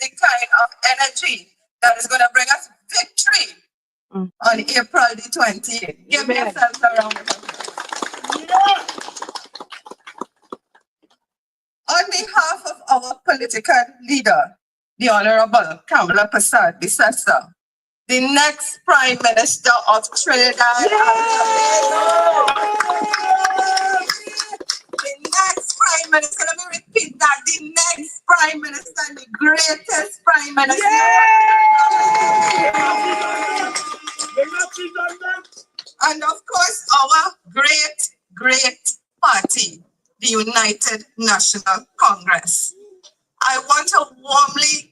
The kind of energy that is going to bring us victory on April the 20th. Give yourselves a round of applause. On behalf of our political leader, the Honorable Kamala Prasad Bissessa, the next Prime Minister of Trinidad the next Prime Minister, let me repeat that, the next Prime Minister, the greatest Prime Minister. And of course, our great party, the United National Congress. I want to warmly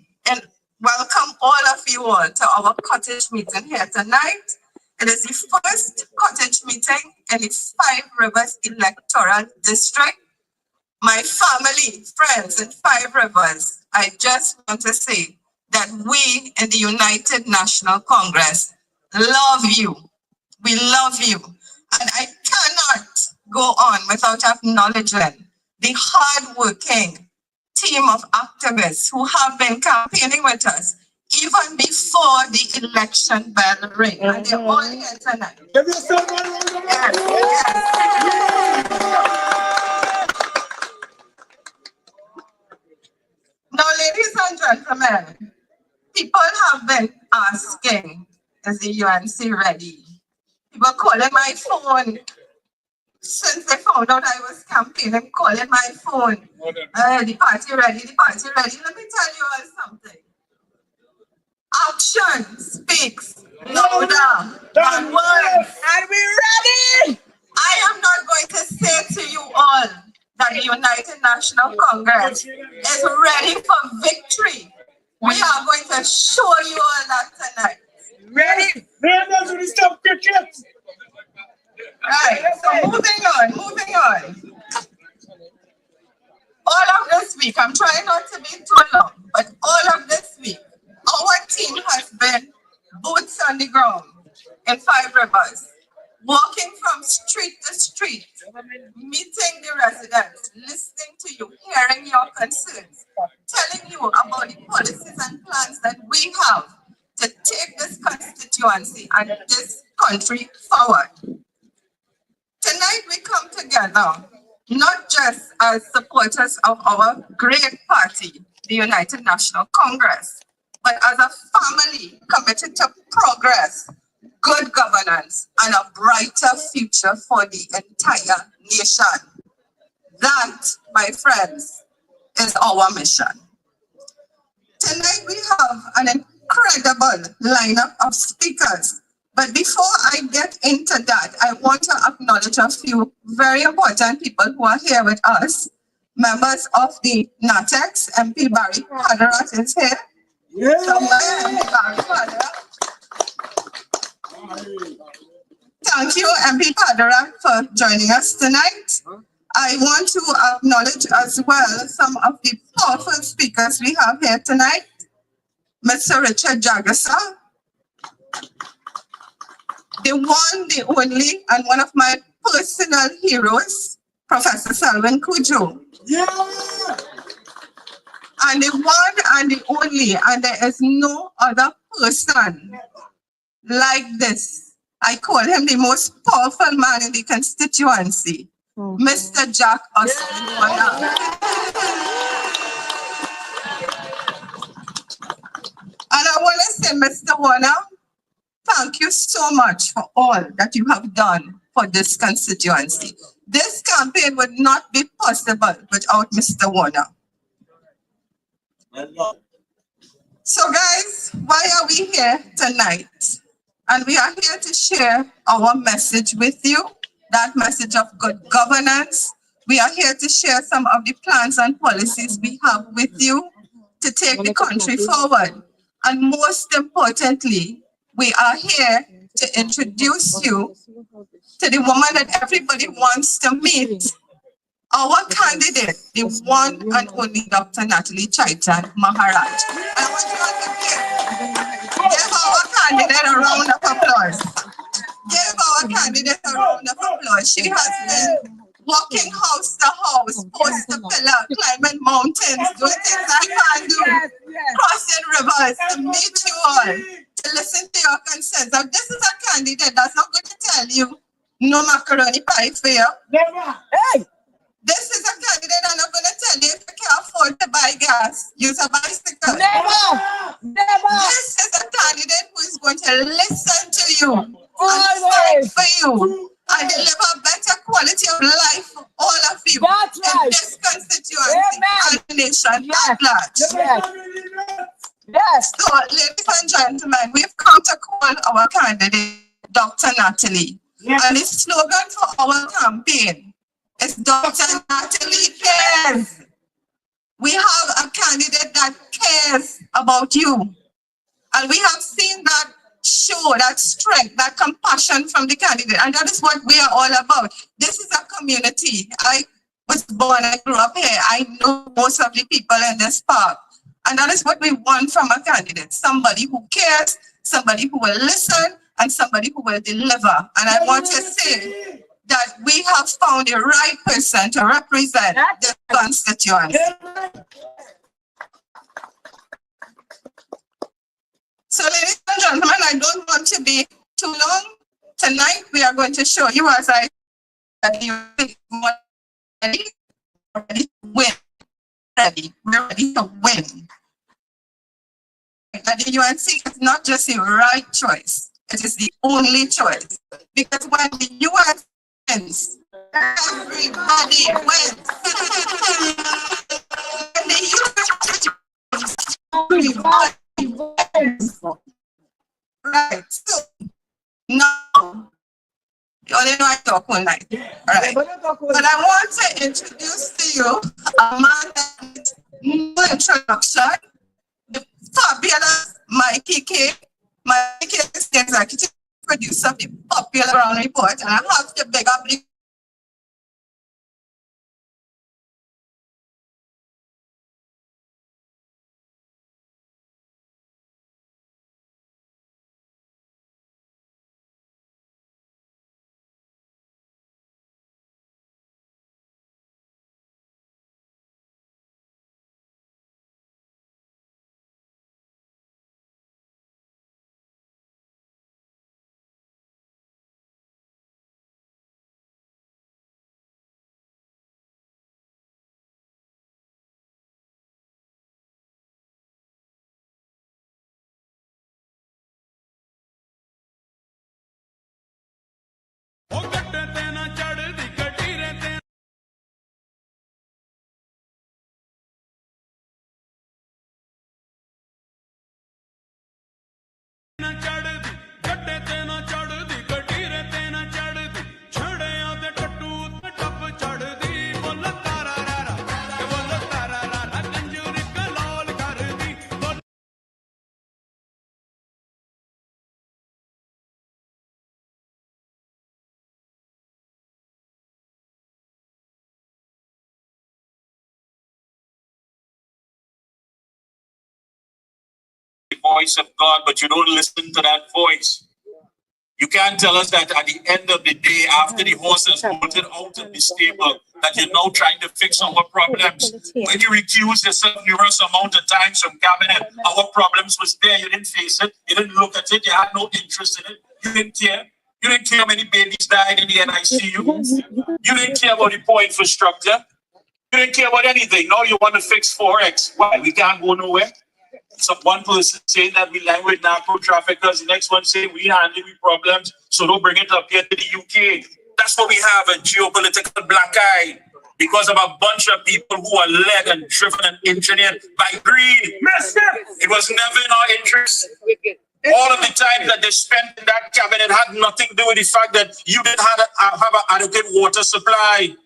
welcome all of you all to our Cottage meeting here tonight. It is the first Cottage meeting in the Five Rivers electoral district. My family, friends in Five Rivers, I just want to say that we in the United National Congress love you. We love you. And I cannot go on without acknowledging the hard-working team of activists who have been campaigning with us even before the election bell rang. And they're all here tonight. Now, ladies and gentlemen, people have been asking, is the UNC ready? People calling my phone. Since they found out I was campaigning, calling my phone. The party ready, the party ready. Let me tell you all something. Action speaks louder than words. Are we ready? I am not going to say to you all that the United National Congress is ready for victory. We are going to show you all that tonight. Ready? Right, so moving on. All of this week, I'm trying not to be too long, but all of this week, our team has been boots on the ground in Five Rivers, walking from street to street, meeting the residents, listening to you, hearing your concerns, telling you about the policies and plans that we have to take this constituency and this country forward. Tonight we come together not just as supporters of our great party, the United National Congress, but as a family committed to progress, good governance, and a brighter future for the entire nation. That, my friends, is our mission. Tonight we have an incredible lineup of speakers. But before I get into that, I want to acknowledge a few very important people who are here with us. Members of the NATEX, MP Barry Padarat is here. Thank you, MP Padarat, for joining us tonight. I want to acknowledge as well some of the powerful speakers we have here tonight. Mr. Richard Jagasa, the one, the only, and one of my personal heroes, Professor Selwyn Kujo. Yeah. And the one and the only, and there is no other person like this. I call him the most powerful man in the constituency, Mr. Jack Austin. And I want to say, Mr. Warner, thank you so much for all that you have done for this constituency. This campaign would not be possible without Mr. Warner. So guys, why are we here tonight? And we are here to share our message with you, that message of good governance. We are here to share some of the plans and policies we have with you to take the country forward. And most importantly, we are here to introduce you to the woman that everybody wants to meet, our candidate, the one and only Dr. Natalie Chaitan Maharaj. I want you all to give our candidate a round of applause. Give our candidate a round of applause. She has been walking house to house, post to pillar, climbing mountains, doing things I can't do, crossing rivers to meet you all, to listen to your concerns. Now, this is a candidate that's not going to tell you no macaroni pie for you. Hey! This is a candidate that's not going to tell you if you can't afford to buy gas, use a bicycle. Never! Never! This is a candidate who is going to listen to you and fight for you and deliver better quality of life for all of you in this constituency and the nation at large. Yes. So, ladies and gentlemen, we've come to call our candidate Dr. Natalie. Yes. And the slogan for our campaign is Dr. Natalie cares. We have a candidate that cares about you. And we have seen that show, that strength, that compassion from the candidate. And that is what we are all about. This is a community. I was born and grew up here. I know most of the people in this park. And that is what we want from a candidate. Somebody who cares, somebody who will listen, and somebody who will deliver. And I want to say that we have found the right person to represent the constituency. So, ladies and gentlemen, I don't want to be too long. Tonight, we are going to show you, as I said, you're ready to win. We're ready to win. And the UNC is not just the right choice, it is the only choice. Because when the US wins, everybody wins. When the US wins, everybody wins. Right. So now, you only know I talk all night. All right. But I want to introduce to you a man that needs no introduction, the fabulous Mikey K. Mikey K is the executive producer of the popular Brown Report, and I have to beg up the voice of God, but you don't listen to that voice. You can't tell us that at the end of the day, after the horse has bolted out of the stable, that you're now trying to fix our problems. When you recuse yourself numerous amount of times from cabinet, our problems was there. You didn't face it. You didn't look at it. You had no interest in it. You didn't care. You didn't care how many babies died in the NICU. You didn't care about the poor infrastructure. You didn't care about anything. Now you want to fix Forex. Why? We can't go nowhere. So one person saying that we line with narco traffickers, the next one saying we handle with problems, so don't bring it up here to the UK. That's what we have, a geopolitical black eye, because of a bunch of people who are led and driven and engineered by greed. It was never in our interest. All of the time that they spent in that cabinet had nothing to do with the fact that you didn't have an adequate water supply.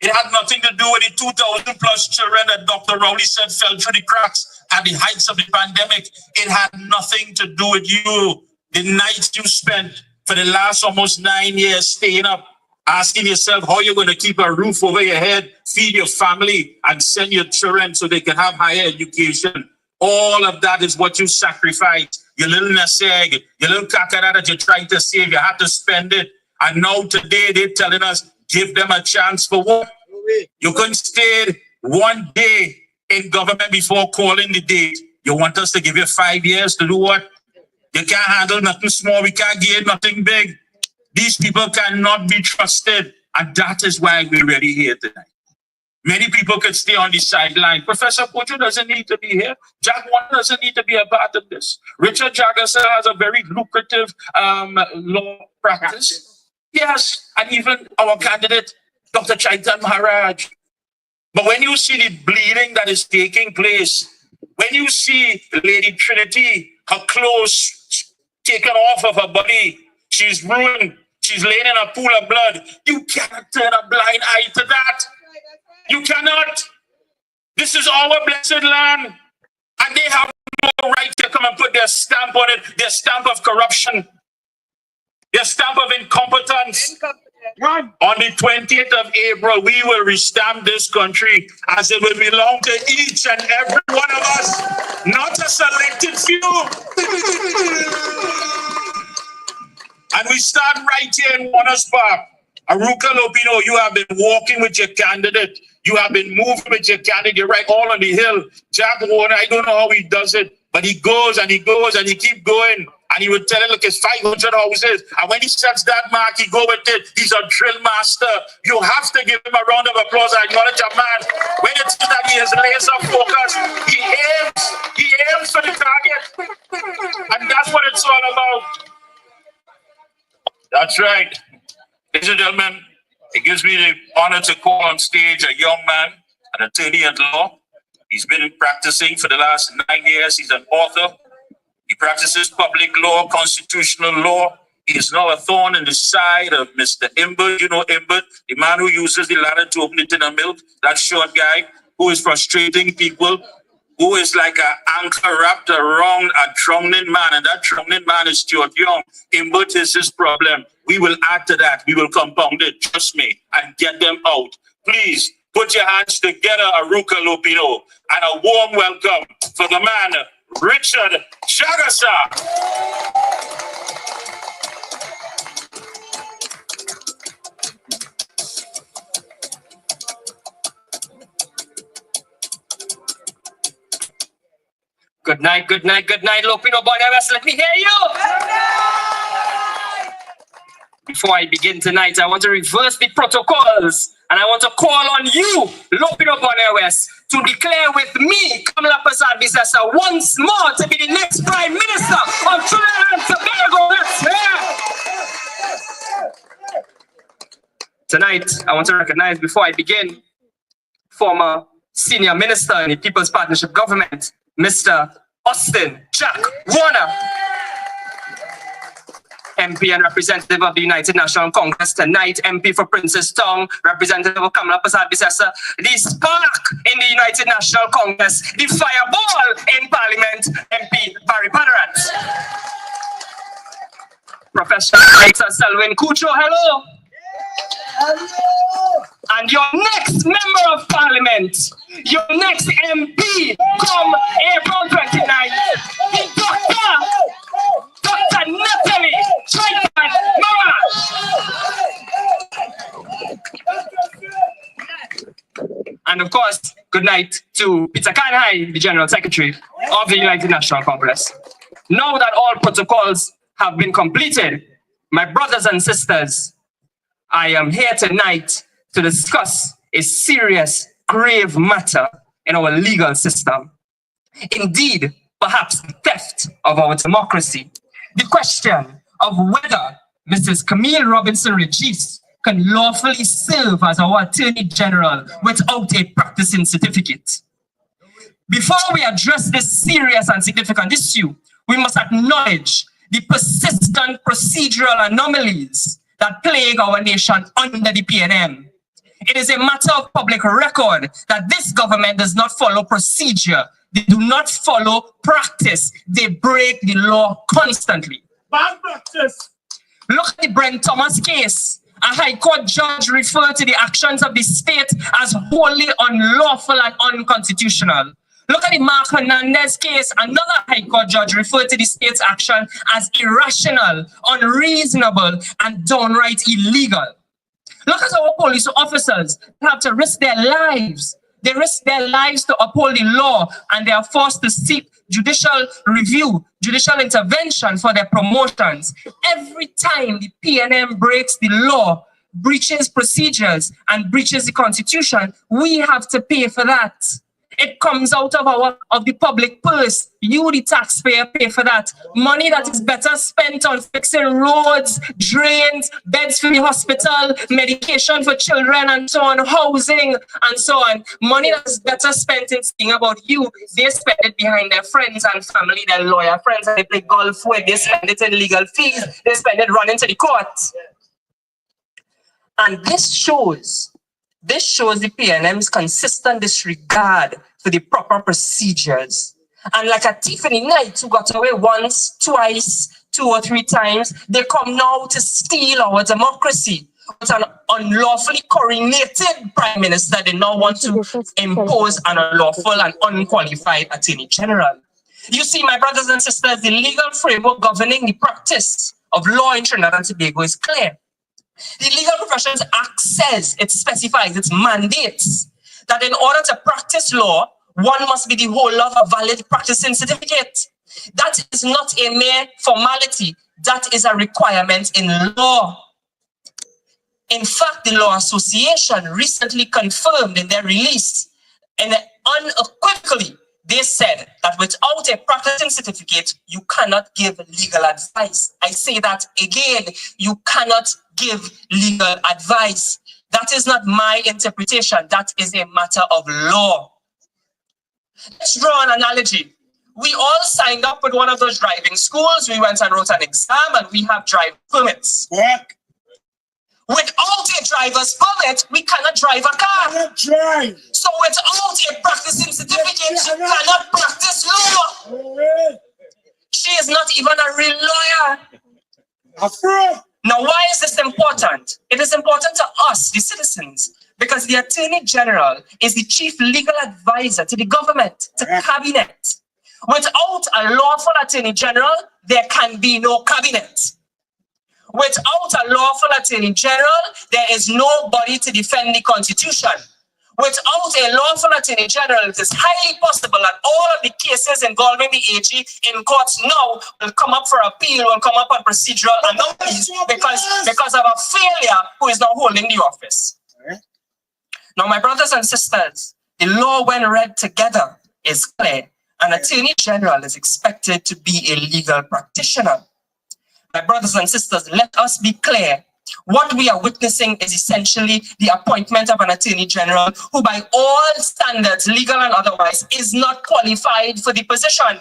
It had nothing to do with the 2,000 plus children that Dr. Rowley said fell through the cracks at the heights of the pandemic. It had nothing to do with you. The nights you spent for the last almost 9 years staying up, asking yourself how you're going to keep a roof over your head, feed your family, and send your children so they can have higher education. All of that is what you sacrificed. Your little nest egg, your little kakara that you're trying to save, you had to spend it. And now today they're telling us, give them a chance for what? You couldn't stay one day in government before calling the date. You want us to give you 5 years to do what? You can't handle nothing small. We can't give nothing big. These people cannot be trusted. And that is why we're really here tonight. Many people could stay on the sideline. Professor Pocho doesn't need to be here. Jack Warner doesn't need to be a part of this. Richard Jagasa has a very lucrative law practice. Yes, and even our candidate, Dr. Chaitan Maharaj. But when you see the bleeding that is taking place, when you see Lady Trinity, her clothes taken off of her body, she's ruined, she's laying in a pool of blood, you cannot turn a blind eye to that. You cannot. This is our blessed land, and they have no right to come and put their stamp on it, their stamp of corruption, their stamp of incompetence. On the 20th of April, we will restamp this country as it will belong to each and every one of us, not a selected few. And we start right here in Warner's Park. Aruka Lopino, you have been walking with your candidate. You have been moving with your candidate. You're right all on the hill. Jack Warner, I don't know how he does it, but he goes and he goes and he keeps going. And he would tell it, look, it's 500 houses. And when he sets that mark, he go with it. He's a drill master. You have to give him a round of applause and acknowledge a man. When it's that he is laser focused, he aims for the target. And that's what it's all about. That's right. Ladies and gentlemen, it gives me the honor to call on stage a young man, an attorney at law. He's been practicing for the last 9 years. He's an author. He practices public law, constitutional law. He is now a thorn in the side of Mr. Imbert. You know Imbert, the man who uses the ladder to open it in the milk, that short guy who is frustrating people, who is like an anchor wrapped around a drowning man, and that drowning man is Stuart Young. Imbert is his problem. We will add to that. We will compound it, trust me, and get them out. Please put your hands together, Aruka Lopino, and a warm welcome for the man, Richard Jagasa. Good night, good night, good night, Lopino Boy West. Let me hear you. Before I begin tonight, I want to reverse the protocols, and I want to call on you, Lopino Boy West, to declare with me, Kamala Prasad Bisasa, once more to be the next Prime Minister of Trinidad and Tobago. Let's hear. Tonight, I want to recognize, before I begin, former Senior Minister in the People's Partnership Government, Mr. Austin Jack Warner, MP and representative of the United National Congress tonight, MP for Princess Tong, representative of Kamala Prasad Bisasa, the spark in the United National Congress, the fireball in Parliament, MP Barry Padarat. Professor Selwyn Kucho, hello. Hello. And your next member of Parliament, your next MP come April 29th, Dr. Natalie Chaitan. And of course, good night to Peter Kanhai, the General Secretary of the United National Congress. Now that all protocols have been completed, my brothers and sisters, I am here tonight to discuss a serious, grave matter in our legal system. Indeed, perhaps the theft of our democracy. The question of whether Mrs. Camille Robinson Regis can lawfully serve as our Attorney General without a practicing certificate. Before we address this serious and significant issue, we must acknowledge the persistent procedural anomalies that plague our nation under the PNM. It is a matter of public record that this government does not follow procedure. They do not follow practice. They break the law constantly. Bad practice. Look at the Brent Thomas case. A High Court judge referred to the actions of the state as wholly unlawful and unconstitutional. Look at the Mark Hernandez case. Another High Court judge referred to the state's action as irrational, unreasonable, and downright illegal. Look at our police officers who have to risk their lives. They risk their lives to uphold the law, and they are forced to seek judicial review, judicial intervention for their promotions. Every time the PNM breaks the law, breaches procedures, and breaches the Constitution, we have to pay for that. It comes out of the public purse. You, the taxpayer, pay for that. Money that is better spent on fixing roads, drains, beds for the hospital, medication for children, and so on, housing, and so on. Money that is better spent in thinking about you, they spend it behind their friends and family, their lawyer friends, and they play golf with. They spend it in legal fees. They spend it running to the court. And this shows the PNM's consistent disregard for the proper procedures. And like a thief in the night who got away once, twice, 2 or 3 times, they come now to steal our democracy. With an unlawfully coronated prime minister, they now want to impose an unlawful and unqualified attorney general. You see, my brothers and sisters, the legal framework governing the practice of law in Trinidad and Tobago is clear. The Legal Professions Act says, it specifies, it mandates that in order to practice law, one must be the holder of a valid practicing certificate. That is not a mere formality. That is a requirement in law. In fact, the Law Association recently confirmed in their release, and unequivocally, they said that without a practicing certificate, you cannot give legal advice. I say that again, you cannot give legal advice. That is not my interpretation. That is a matter of law. Let's draw an analogy. We all signed up with one of those driving schools. We went and wrote an exam, and we have driving permits. Correct. Without a driver's permit, we cannot drive a car. Cannot drive. So without a practicing certificate, she cannot practice law. She is not even a real lawyer. Afraid. Now, why is this important? It is important to us, the citizens, because the Attorney General is the chief legal advisor to the government, to cabinet. Without a lawful Attorney General, there can be no cabinet. Without a lawful Attorney General, there is nobody to defend the Constitution. Without a lawful Attorney General, it is highly possible that all of the cases involving the AG in courts now will come up for appeal, will come up on procedural anomalies because of a failure who is now holding the office. Now, my brothers and sisters, the law when read together is clear. An Attorney General is expected to be a legal practitioner. My brothers and sisters, let us be clear. What we are witnessing is essentially the appointment of an Attorney General who by all standards, legal and otherwise, is not qualified for the position.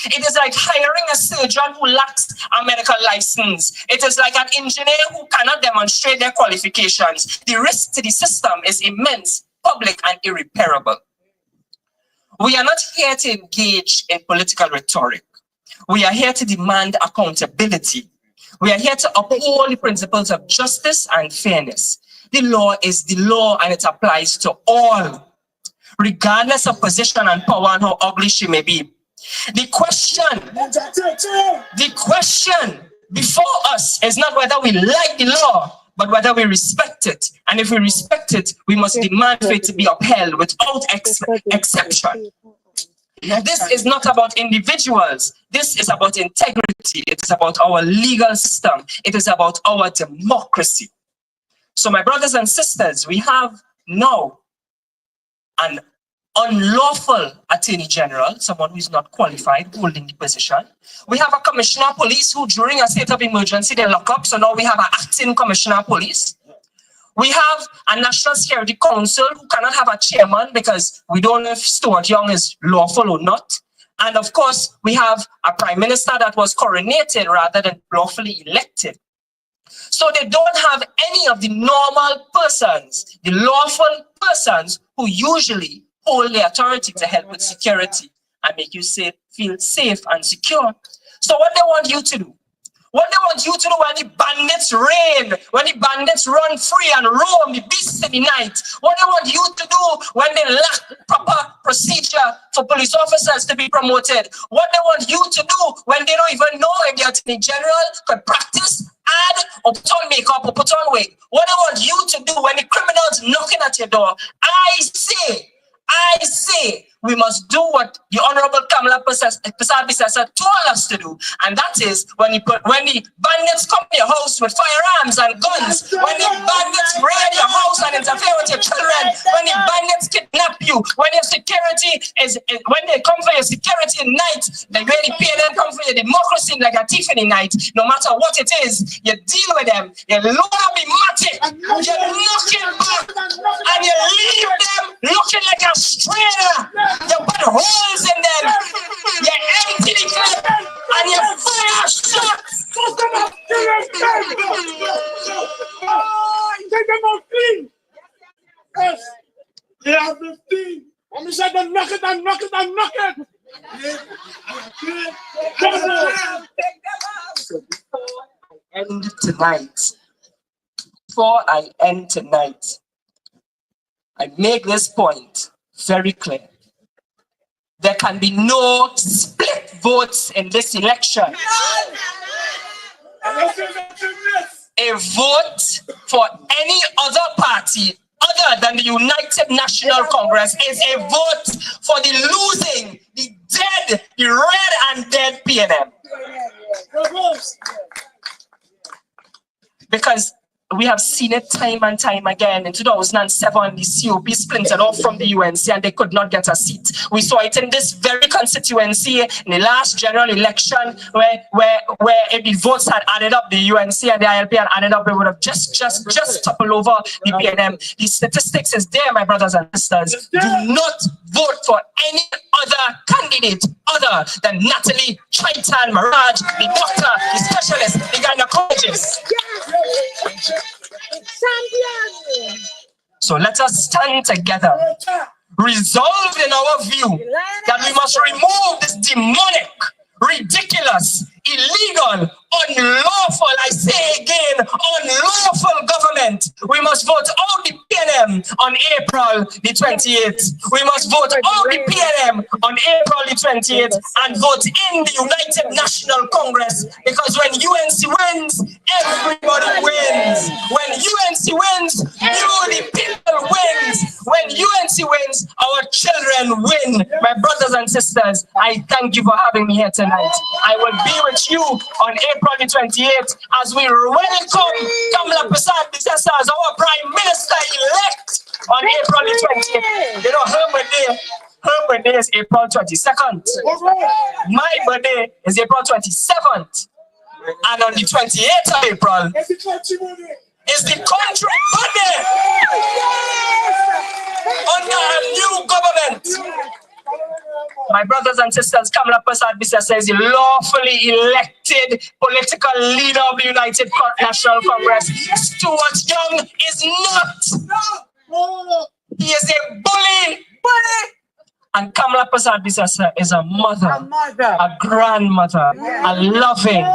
It is like hiring a surgeon who lacks a medical license. It is like an engineer who cannot demonstrate their qualifications. The risk to the system is immense, public, and irreparable. We are not here to engage in political rhetoric. We are here to demand accountability. We are here to uphold the principles of justice and fairness. The law is the law, and it applies to all, regardless of position and power and how ugly she may be. The question before us is not whether we like the law, but whether we respect it. And if we respect it, we must demand for it to be upheld without exception. Now, this is not about individuals. This is about integrity. It is about our legal system. It is about our democracy. So my brothers and sisters, we have now an unlawful attorney general, someone who is not qualified, holding the position. We have a commissioner of police who during a state of emergency, they lock up. So now we have an acting commissioner of police. We have a National Security Council who cannot have a chairman because we don't know if Stuart Young is lawful or not. And of course, we have a prime minister that was coronated rather than lawfully elected. So they don't have any of the normal persons, the lawful persons who usually hold the authority to help with security and make you feel safe and secure. So what they want you to do, what they want you to do when the bandits reign, when the bandits run free and roam the beasts in the night, what they want you to do when they lack proper procedure for police officers to be promoted, what they want you to do when they don't even know if the Attorney General could practice, add, or put on makeup or put on wig, what they want you to do when the criminals knocking at your door. I say, we must do what the Honorable Kamala Persad told us to do, and that is when the bandits come to your house with firearms and guns, when the bandits raid your house and interfere with your children, when the bandits kidnap you, when your security when they come for your security at night, they really pay them come for your democracy like a thief in the night. No matter what it is, you deal with them, you load up the matic, you knock it back, and you leave them looking like a strainer. You put holes in them, you empty the clip, and you fire shots. Take them out clean. Yes. They have 15. And we said, knock it and knock it and knock it. Before I end tonight, I make this point very clear. There can be no split votes in this election. A vote for any other party other than the United National Congress is a vote for the losing, the dead, the red and dead PNM. Because we have seen it time and time again. In 2007, the COP splintered off from the UNC and they could not get a seat. We saw it in this very constituency in the last general election where if the votes had added up, the UNC and the ILP had added up, it would have just toppled over the PNM. The statistics is there, my brothers and sisters. Do not vote for any other candidate other than Natalie, Chaitan, Maharaj, the doctor, the specialist, the gynecologist. So let us stand together, resolved in our view that we must remove this demonic, ridiculous, illegal, unlawful, I say again, unlawful government. We must vote out the PNM on April the 28th. We must vote out the PNM on April the 28th and vote in the United National Congress, because when UNC wins, everybody wins. When UNC wins, you the people wins. When UNC wins, our children win. My brothers and sisters, I thank you for having me here tonight. I will be with you on April the 28th as we welcome Kamala Persad as our Prime Minister-elect on April the 28th. You know, her birthday is April 22nd. My birthday is April 27th. And on the 28th of April is the country birthday under a new government. My brothers and sisters, Kamala Persad is the lawfully elected political leader of the United National Congress. Stuart Young is not. He is a bully. And Kamala Persad is a mother, a grandmother, a loving,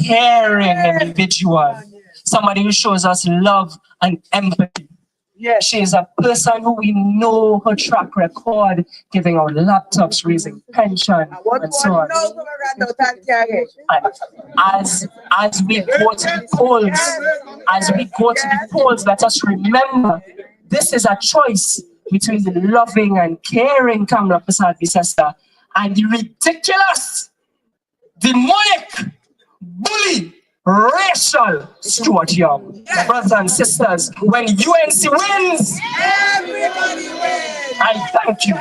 caring individual. Somebody who shows us love and empathy. She is a person who we know her track record, giving out laptops, raising pension, and so on. And as we go to the polls, let us remember this is a choice between the loving and caring Kamala Prasad Visesta and the ridiculous, demonic, bully, racial Stuart Young. Brothers and sisters, when UNC wins, everybody wins. I thank you.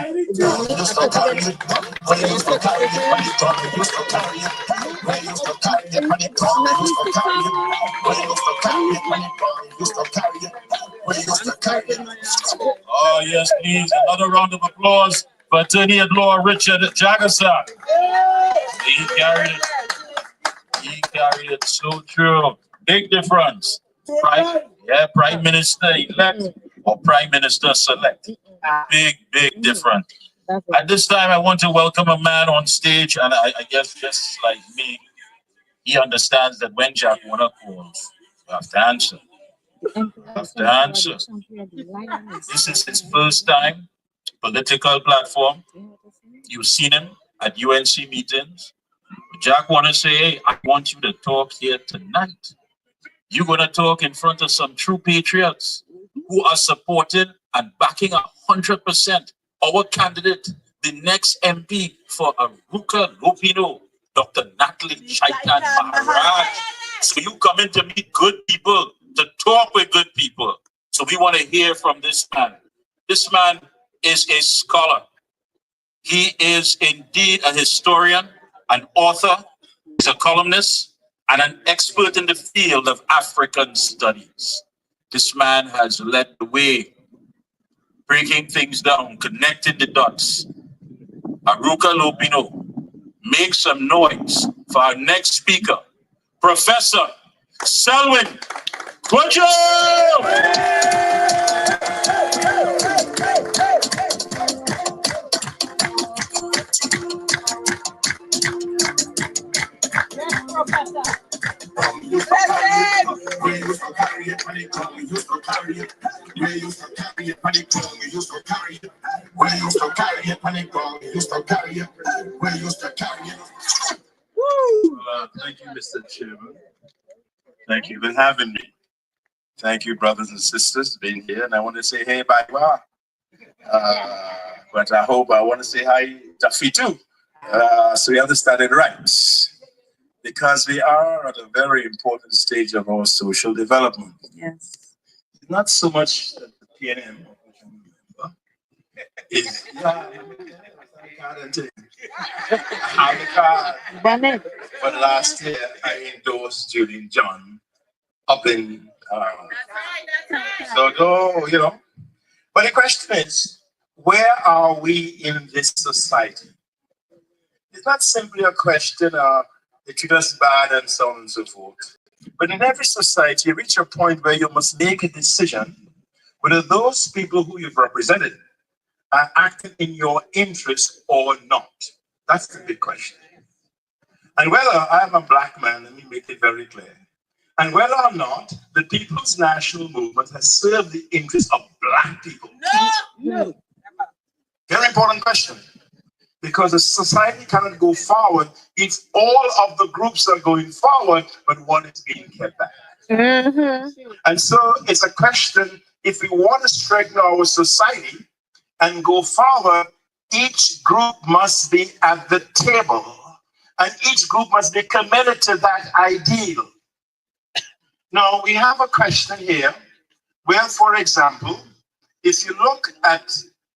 Oh, yes, please. Another round of applause for Attorney at Law Richard Jagasa. He carried it. He carried it so true. Big difference. Prime Minister elect or Prime Minister select. Big difference. At this time, I want to welcome a man on stage, and I guess just like me, he understands that when Jack Warner calls, you have to answer. You have to answer. This is his first time political platform. You've seen him at UNC meetings. Jack want to say, hey, I want you to talk here tonight. You're going to talk in front of some true patriots who are supporting and backing 100% our candidate, the next MP for Aruka Lopino, Dr. Natalie Chaitan Maharaj. So you coming to meet good people, to talk with good people. So we want to hear from this man. This man is a scholar. He is indeed a historian, an author, he's a columnist, and an expert in the field of African studies. This man has led the way, breaking things down, connecting the dots. Aruka Lopino, make some noise for our next speaker, Professor Selwyn Kojo! Thank you, Mr. Chairman. Thank you for having me. Thank you, brothers and sisters, being here. And I want to say, hey, bye. But I want to say hi, Duffy, too. So we understand it right. Because we are at a very important stage of our social development. Yes. Not so much the PNM. But last year I endorsed Julian John up in so but the question is, where are we in this society? It's not simply a question of it's just bad and so on and so forth. But in every society, you reach a point where you must make a decision whether those people who you've represented are acting in your interest or not. That's the big question. And whether I'm a black man, let me make it very clear, and whether or not the People's National Movement has served the interests of black people. No. Very important question. Because a society cannot go forward if all of the groups are going forward, but one is being kept back. And so it's a question, if we want to strengthen our society and go forward, each group must be at the table, and each group must be committed to that ideal. Now, we have a question here where, for example, if you look at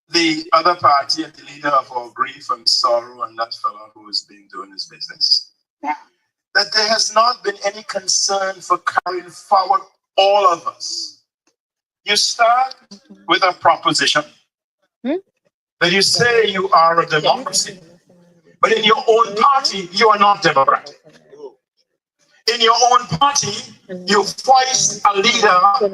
the other party and the leader of our grief and sorrow and that fellow who has been doing his business, that there has not been any concern for carrying forward all of us. You start with a proposition that you say you are a democracy, but in your own party, you are not democratic. In your own party, you voice a leader on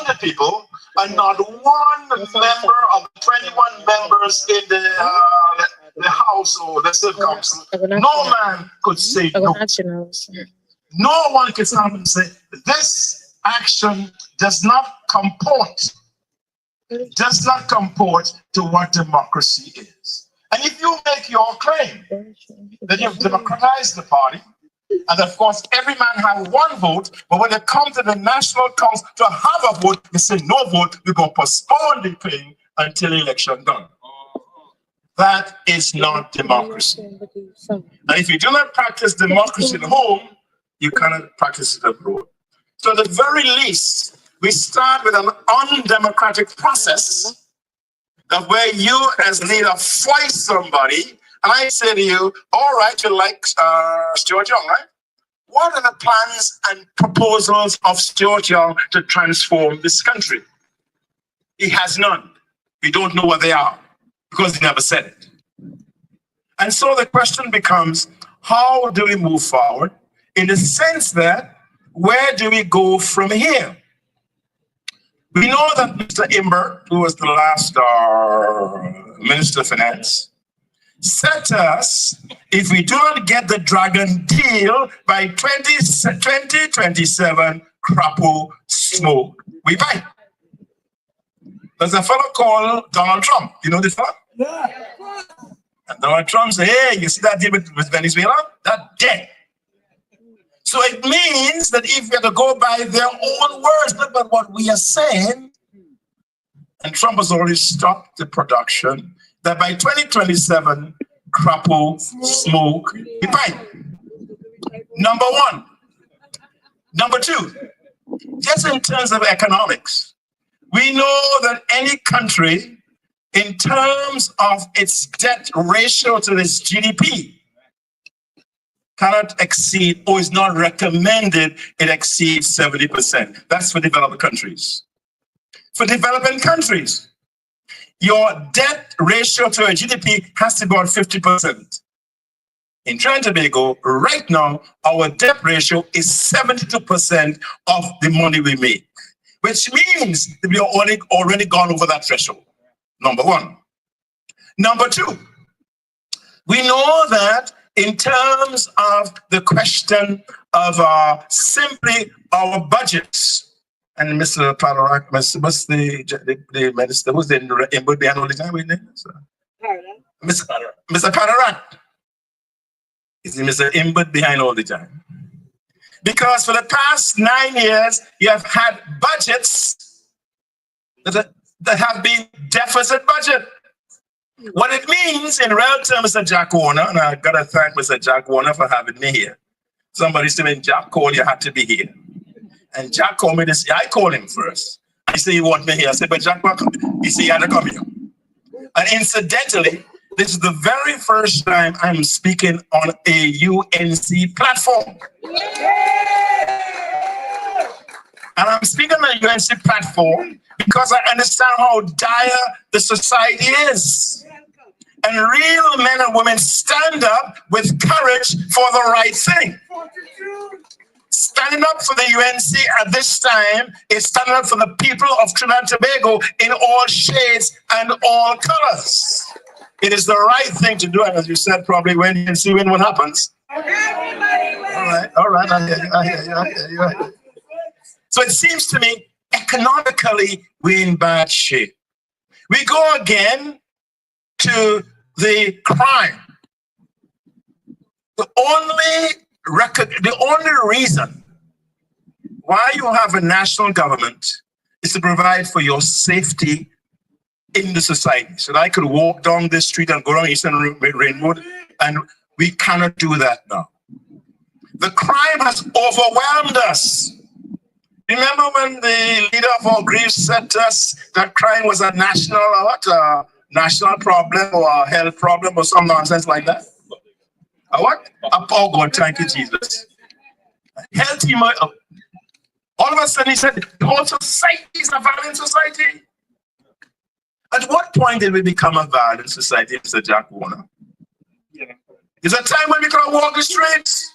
the people, and not one member of 21 members in the house or the circumstance, no man could say no. No one can stand and say, this action does not comport to what democracy is. And if you make your claim that you've democratized the party, and of course every man has one vote, but when it comes to the National Council to have a vote, they say no vote, we're going to postpone the thing until the election done. That is not democracy. And if you do not practice democracy at home, you cannot practice it abroad. So at the very least, we start with an undemocratic process of where you as leader voice somebody, and I say to you, all right, you like Stuart Young, right? What are the plans and proposals of Stuart Young to transform this country? He has none. We don't know what they are because he never said it. And so the question becomes, how do we move forward? In the sense that, where do we go from here? We know that Mr. Imbert, who was the last Minister of Finance, said to us, if we do not get the Dragon deal by 2027, Crapo smoke, we buy. There's a fellow called Donald Trump. You know the fellow? Yeah. And Donald Trump said, hey, you see that deal with Venezuela? That's dead. So it means that if we have to go by their own words, not by what we are saying, and Trump has already stopped the production, that by 2027, Crapo smoke be pipe. Number one. Number two, just in terms of economics, we know that any country, in terms of its debt ratio to its GDP, cannot exceed, or is not recommended, it exceeds 70%. That's for developed countries. For developing countries, your debt ratio to a GDP has to be about 50%. In Trinidad and Tobago, right now, our debt ratio is 72% of the money we make, which means that we are already gone over that threshold. Number one. Number two, we know that in terms of the question of simply our budgets, and Mr. Panarak, what's the minister, who's the input behind all the time? Mr. Panarak is Mr. Input behind all the time. Because for the past 9 years, you have had budgets that have been deficit budget. What it means in real terms, Mr. Jack Warner, and I gotta thank Mr. Jack Warner for having me here. Somebody said when Jack called, you had to be here. And Jack called me this, I called him first. He said, you want me here? I said, but Jack, welcome. He said, you had to come here. And incidentally, this is the very first time I'm speaking on a UNC platform. And I'm speaking on a UNC platform because I understand how dire the society is. And real men and women stand up with courage for the right thing. Standing up for the UNC at this time is standing up for the people of Trinidad and Tobago in all shades and all colors. It is the right thing to do, and as you said, probably when you see when what happens. All right, I hear you. So it seems to me, economically, we're in bad shape. We go again to the crime. The only reason why you have a national government is to provide for your safety in the society. So that I could walk down this street and go down Eastern Railroad, and we cannot do that now. The crime has overwhelmed us. Remember when the leader of our group said to us that crime was a national problem or a health problem or some nonsense like that? What? Oh God, thank you, Jesus. Healthy, all of a sudden he said, the whole society is a violent society. At what point did we become a violent society, Mr. Jack Warner? There's a time when we can't walk the streets.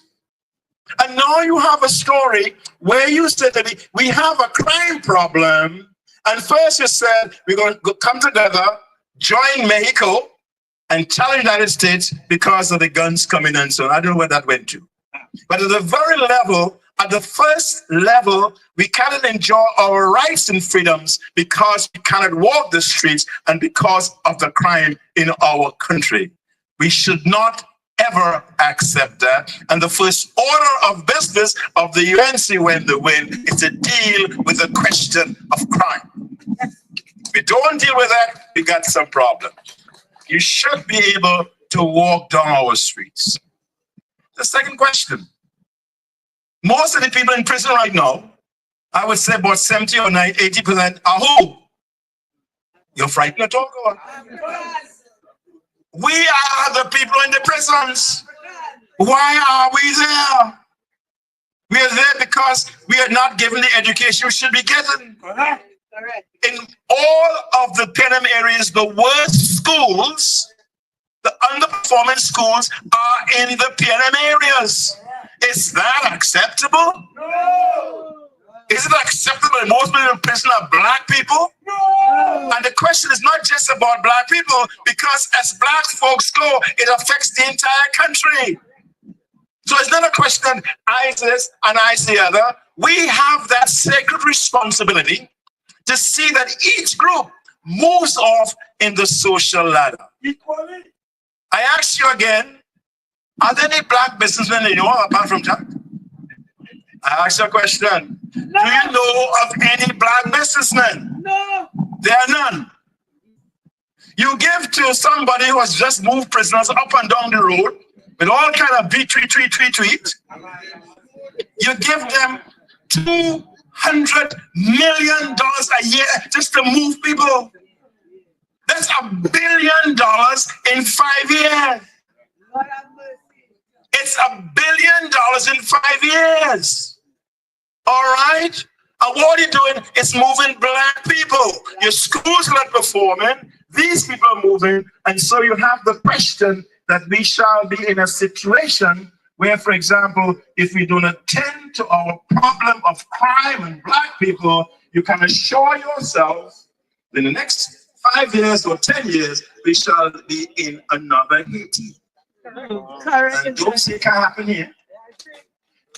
And now you have a story where you said that we have a crime problem. And first you said, we're going to come together, join Mexico, and challenge the United States because of the guns coming and so on. I don't know where that went to. But at the very level at the first level, we cannot enjoy our rights and freedoms because we cannot walk the streets and because of the crime in our country. We should not ever accept that. And the first order of business of the UNC when they win is to deal with the question of crime. If we don't deal with that, we got some problem. You should be able to walk down our streets. The second question. Most of the people in prison right now, I would say about 70 or 80% are who? You're frightened to talk about. We are the people in the prisons. Why are we there? We are there because we are not given the education we should be getting. In all of the PNM areas, the worst schools, the underperforming schools are in the PNM areas. Is that acceptable? No. Is it acceptable that most people in prison are black people? No. And the question is not just about black people, because as black folks go, it affects the entire country. So it's not a question that I this and I the other. We have that sacred responsibility to see that each group moves off in the social ladder. Equally. I ask you again, are there any black businessmen you know apart from Jack? I ask you a question. No. Do you know of any black businessmen? No. There are none. You give to somebody who has just moved prisoners up and down the road with all kind of tweet. You give them $200 million a year just to move people. That's $1 billion in 5 years. It's $1 billion in 5 years. All right? And what are you doing? It's moving black people. Your schools are not performing. These people are moving. And so you have the question that we shall be in a situation where, for example, if we don't attend to our problem of crime and black people, you can assure yourself in the next 5 years or 10 years, we shall be in another Haiti. Correct. And don't see it can happen here.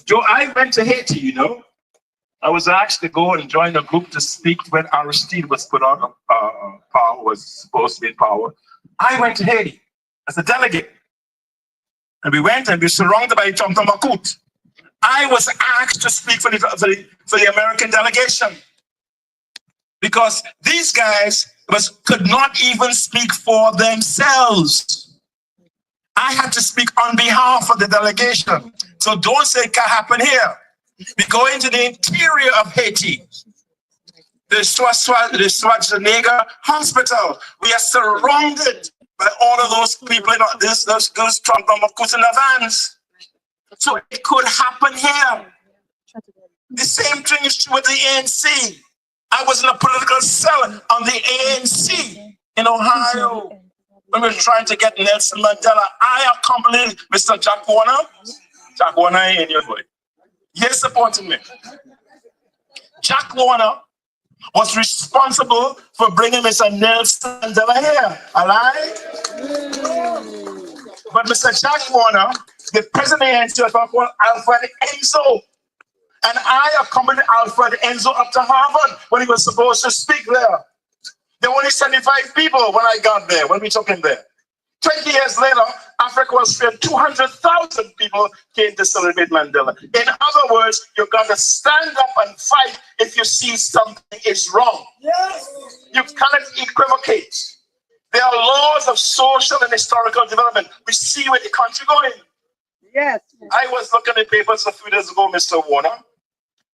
Joe, I went to Haiti, you know. I was asked to go and join a group to speak when Aristide was put on power, was supposed to be in power. I went to Haiti as a delegate. And we went and we were surrounded by Tom Makut. I was asked to speak for the American delegation. Because these guys could not even speak for themselves. I had to speak on behalf of the delegation. So don't say it can happen here. We go into the interior of Haiti, the Schwarzenegger Hospital. We are surrounded by all of those people, those Trump in the vans. So it could happen here. The same thing is true with the ANC. I was in a political cell on the ANC in Ohio when we were trying to get Nelson Mandela. I accompanied Mr. Jack Warner. Jack Warner in your voice. He's supporting me. Jack Warner was responsible for bringing Mr. Nelson Mandela here. All right? But Mr. Jack Warner, the president of the ANC, was called Alfred Enzo. And I accompanied Alfred Enzo up to Harvard when he was supposed to speak there. There were only 75 people when I got there, when we took him there. 20 years later, Africa was filled. 200,000 people came to celebrate Mandela. In other words, you've got to stand up and fight if you see something is wrong. Yes. You cannot equivocate. There are laws of social and historical development. We see where the country going. Yes. I was looking at papers a few days ago, Mr. Warner,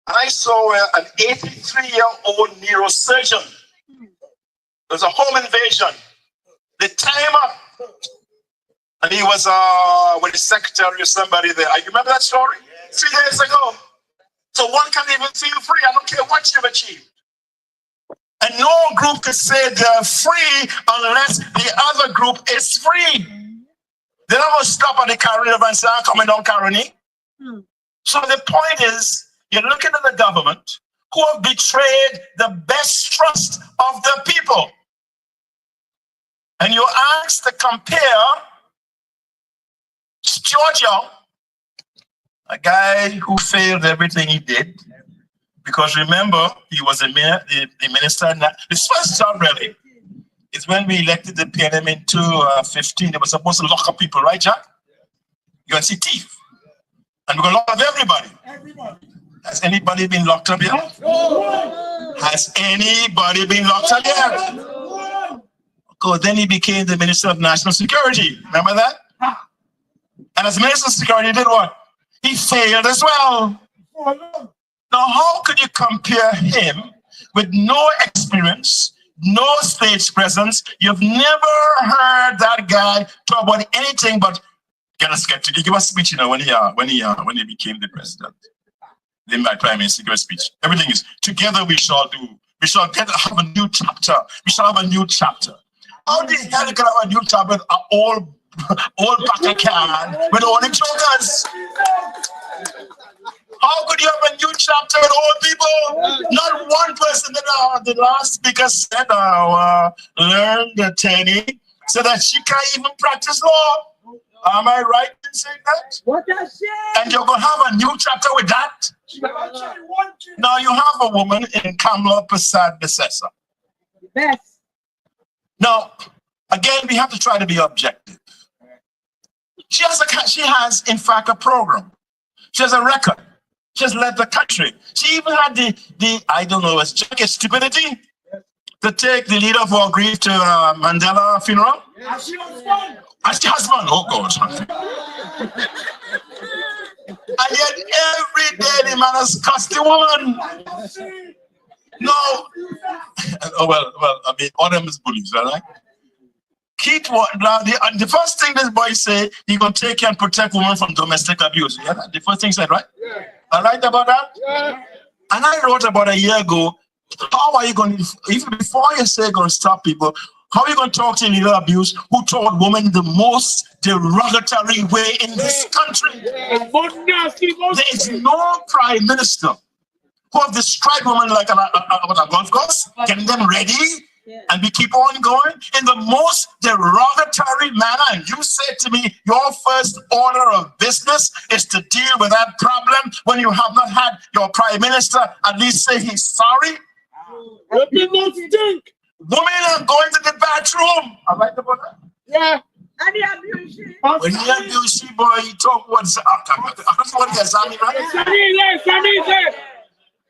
and I saw an 83-year-old neurosurgeon. There was a home invasion. They tie him up. And he was with his secretary or somebody there. You remember that story? 3 days ago. So one can't even feel free. I don't care what you've achieved. And no group can say they're free unless the other group is free. They don't stop at the Caroni and say, I'm coming down Caroni. So the point is, you're looking at the government who have betrayed the best trust of the people. And you're asked to compare Georgia A guy who failed everything he did. Because remember, he was the minister. His first job really is when we elected the PNM in 2015. They were supposed to lock up people, right, Jack? You can see thief. And we're going to lock up everybody. Has anybody been locked up yet? Has anybody been locked up yet? Because then he became the Minister of National Security. Remember that? And as Minister of Security, he did what? He failed as well. Now, how could you compare him with no experience, no stage presence? You've never heard that guy talk about anything but get us get to give a speech, you know, when he became the president. Then my prime minister gave a speech. Everything is together we shall do. We shall have a new chapter. We shall have a new chapter. How the hell can I have a new chapter with an old packer can with all the jokers? How could you have a new chapter with old people? Not one person that the last speaker said learned attorney so that she can't even practice law. Am I right in saying that? What a shame. And you're going to have a new chapter with that? Now you have a woman in Kamla Prasad Besessa. Best. Now, again, we have to try to be objective. She has in fact a program. She has a record. She has led the country. She even had the I don't know, it's just stupidity to take the leader of our grief to Mandela funeral. And she was fun. And she has one. Oh God. And yet every day the man has cussed the woman. No. Oh well, I mean, all them is bullies, right? Keith, the first thing this boy say, he gonna take care and protect women from domestic abuse. Yeah, the first thing he said, right? Yeah. I right about that? Yeah. And I wrote about a year ago, how are you going to, even before you say you're going to stop people, how are you going to talk to leader abuse who told women the most derogatory way in this country? Yeah. There is no prime minister who have described women like a golf course, getting them ready, and we keep on going in the most derogatory manner. And you said to me, your first order of business is to deal with that problem when you have not had your prime minister at least say he's sorry. Women stink. Women are going to the bathroom. I like the book. Yeah. And the abuse. When he abuse you, boy, he talk what's right?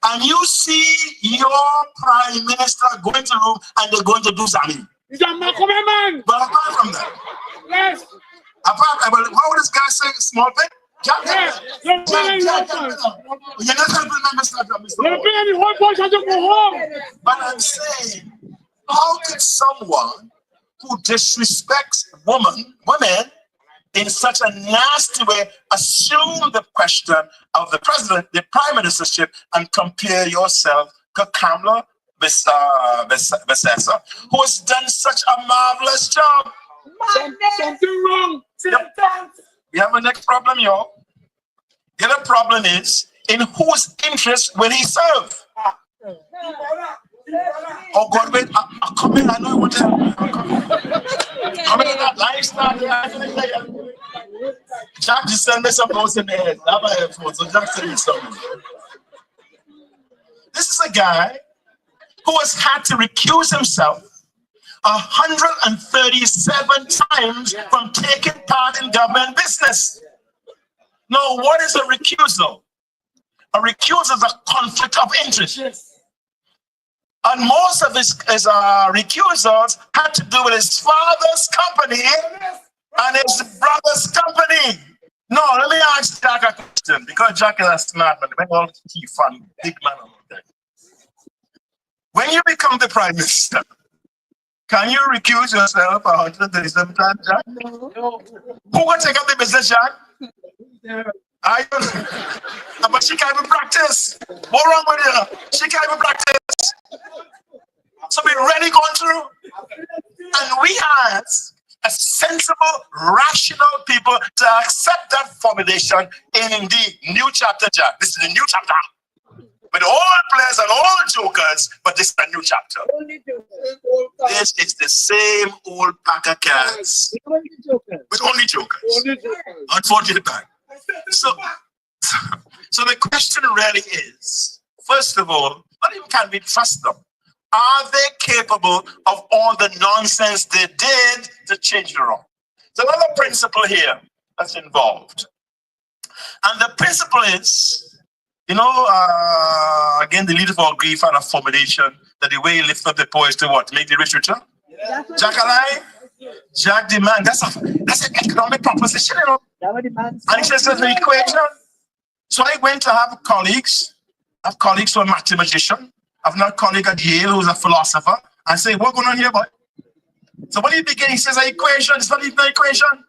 And you see your prime minister going to room and they're going to do something. He's a man. But apart from that, yes. What would this guy say? Small thing? Jack, yes. You're not helping members of But I'm saying, how could someone who disrespects women in such a nasty way assume the question of the president, the prime ministership, and compare yourself to Kamla Besessa, who has done such a marvelous job? Something wrong. Yep. We have a next problem, y'all. The other problem is, in whose interest will he serve? Oh God, wait, I'm coming, I know what to I'm coming in that lifestyle. Jack just sent me some notes in the head. I have my headphones, so Jack sent me something. This is a guy who has had to recuse himself 137 times from taking part in government business. Now, what is a recusal? A recusal is a conflict of interest. And most of his recusals had to do with his father's company and his brother's company. No, let me ask Jack a question, because Jack is a smart man. All teeth and big man all that. When you become the prime minister, can you recuse yourself 137 times, Jack? No. Who will take up the business, Jack? No. I don't. But she can't even practice. What's wrong with her? She can't even practice. So we're really going through. And we ask a sensible, rational people to accept that formulation in the new chapter, Jack. This is the new chapter. With all players and all jokers, but this is a new chapter. This is the same old pack of cards. With only jokers. Unfortunately. So So the question really is, first of all, not even can we trust them? Are they capable of all the nonsense they did to change the wrong? There's another principle here that's involved. And the principle is, you know, again, the leader for grief had a formulation that the way you lift up the poor is to what? Make the rich richer? Jack alive, Jack the man. That's an economic proposition, you know. And he says there's an equation. So I went to have colleagues. I have colleagues who are mathematicians. I have another colleague at Yale who's a philosopher. I say, what's going on here, boy? So when he begins, he says an equation. It's not even an equation.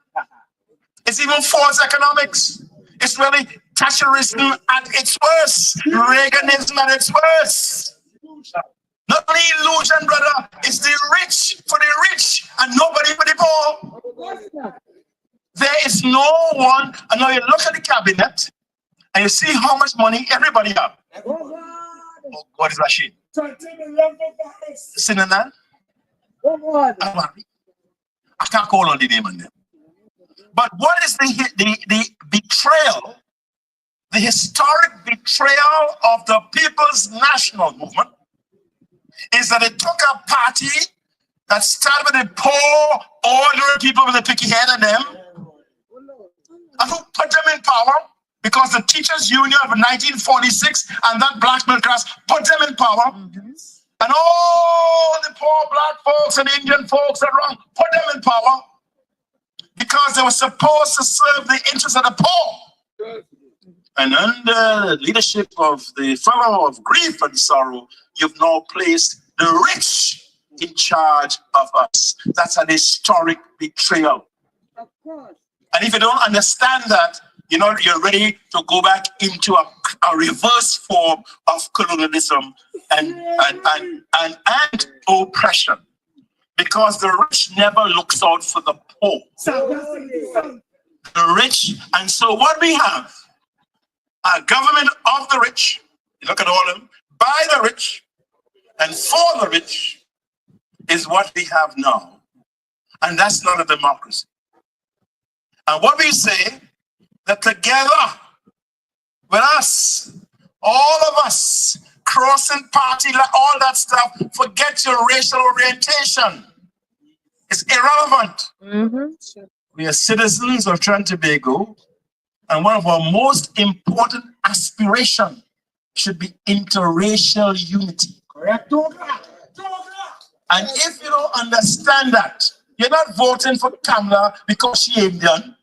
It's even false economics. It's really Thatcherism at its worst. Reaganism at its worst. Not only illusion, brother. It's the rich for the rich and nobody for the poor. There is no one. And now you look at the cabinet and you see how much money everybody have. Oh, what is that shit? Synonym? I can't call on the name on them. But what is the betrayal, the historic betrayal of the People's National Movement is that it took a party that started with the poor, ordinary people with a picky head and them, and who put them in power because the Teachers Union of 1946 and that black middle class put them in power. And all the poor black folks and Indian folks around put them in power because they were supposed to serve the interests of the poor. And under the leadership of the fellow of grief and sorrow, you've now placed the rich in charge of us. That's an historic betrayal. Of course. And if you don't understand that, you know, you're ready to go back into a reverse form of colonialism and oppression. Because the rich never looks out for the poor. The rich, and so what we have, a government of the rich, you look at all of them, by the rich, and for the rich, is what we have now. And that's not a democracy. And what we say, that together with us, all of us, crossing party, all that stuff, forget your racial orientation. It's irrelevant. We are citizens of Trinidad and Tobago, and one of our most important aspirations should be interracial unity. Correct? And if you don't understand that, you're not voting for Kamala because she's Indian.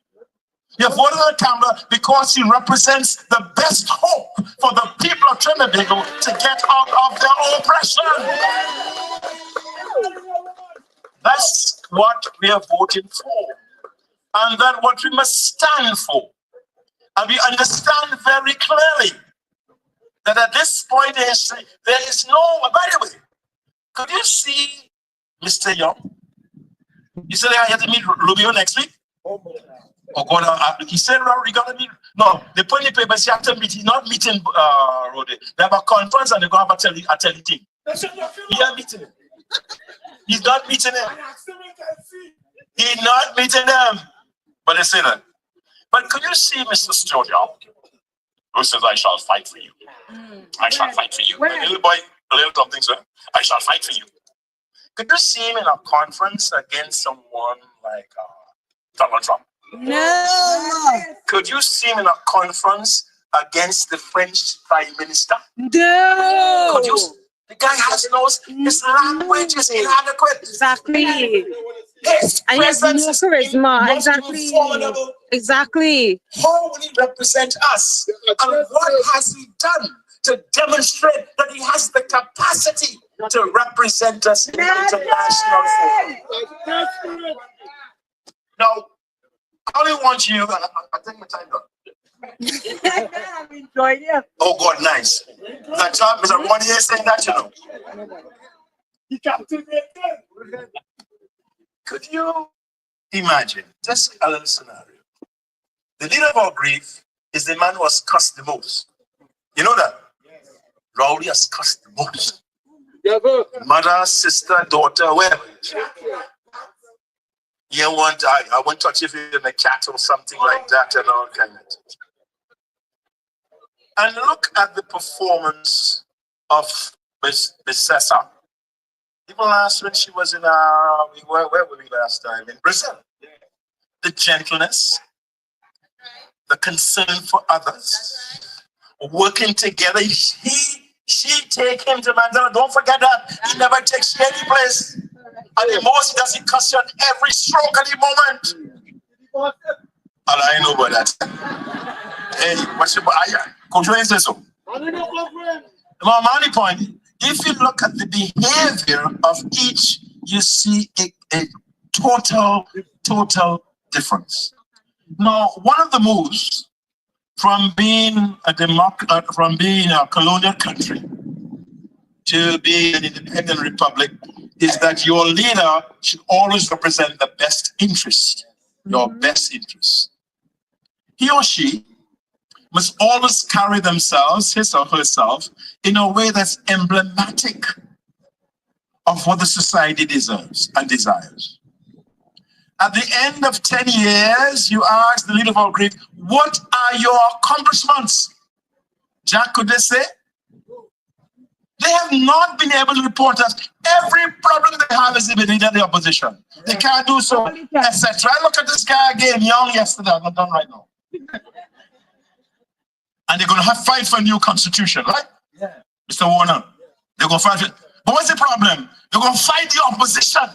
You're voting for Kamala because she represents the best hope for the people of Trinidad and Tobago to get out of their oppression. That's what we are voting for. And that's what we must stand for. And we understand very clearly that at this point in history, there is no, by the way, could you see Mr. Young? You said I had to meet Rubio next week? Oh God, he said we're gonna meet. No, they put in the papers, he have to meet, he's not meeting Rode. They have a conference and they're gonna have a tele thing. He ain't meeting him. He's not meeting them. He's not meeting them. But they say that. But could you see Mr. Studio, who says, I shall fight for you. I shall fight for you. A little boy, a little something, sir. I shall fight for you. Could you see him in a conference against someone like Donald Trump? No. Could you see him in a conference against the French Prime Minister? No. Could you? The guy has his language is inadequate. Exactly. His and he has no charisma. Exactly. Exactly. How will he represent us? And what has he done to demonstrate that he has the capacity to represent us in the international forum? Now, I only want you, and I think my time done. I'm enjoying it. Oh God, nice. That job is a 1 year saying that, you know. Could you imagine just a little scenario? The leader of our grief is the man who has cussed the most. You know that? Rowley has cussed the most. Mother, sister, daughter, wherever. You want, I won't touch if you're in a cat or something like that and all kind of things. and look at the performance of Miss Sessa. People asked when she was in where were we last time? In Brazil. The gentleness, the concern for others, working together. She take him to Mandela. Don't forget that. He never takes you any place. And the most does he cuss you on every stroke of the moment. All I know about that. Hey, what's your Coach Wayne says so. My point, if you look at the behavior of each, you see a total difference. Now, one of the moves from being a colonial country to be an independent republic is that your leader should always represent the best interest, your best interest. He or she must always carry themselves, his or herself, in a way that's emblematic of what the society deserves and desires. At the end of 10 years, you ask the leader of our group, what are your accomplishments? Jack, could they say? They have not been able to report that every problem they have is in the opposition. They can't do so, etc. I look at this guy again, young yesterday, I'm not done right now. And they're going to have fight for a new constitution, right? Yeah. Mr. Warner, they're going to fight. But what's the problem? They're going to fight the opposition.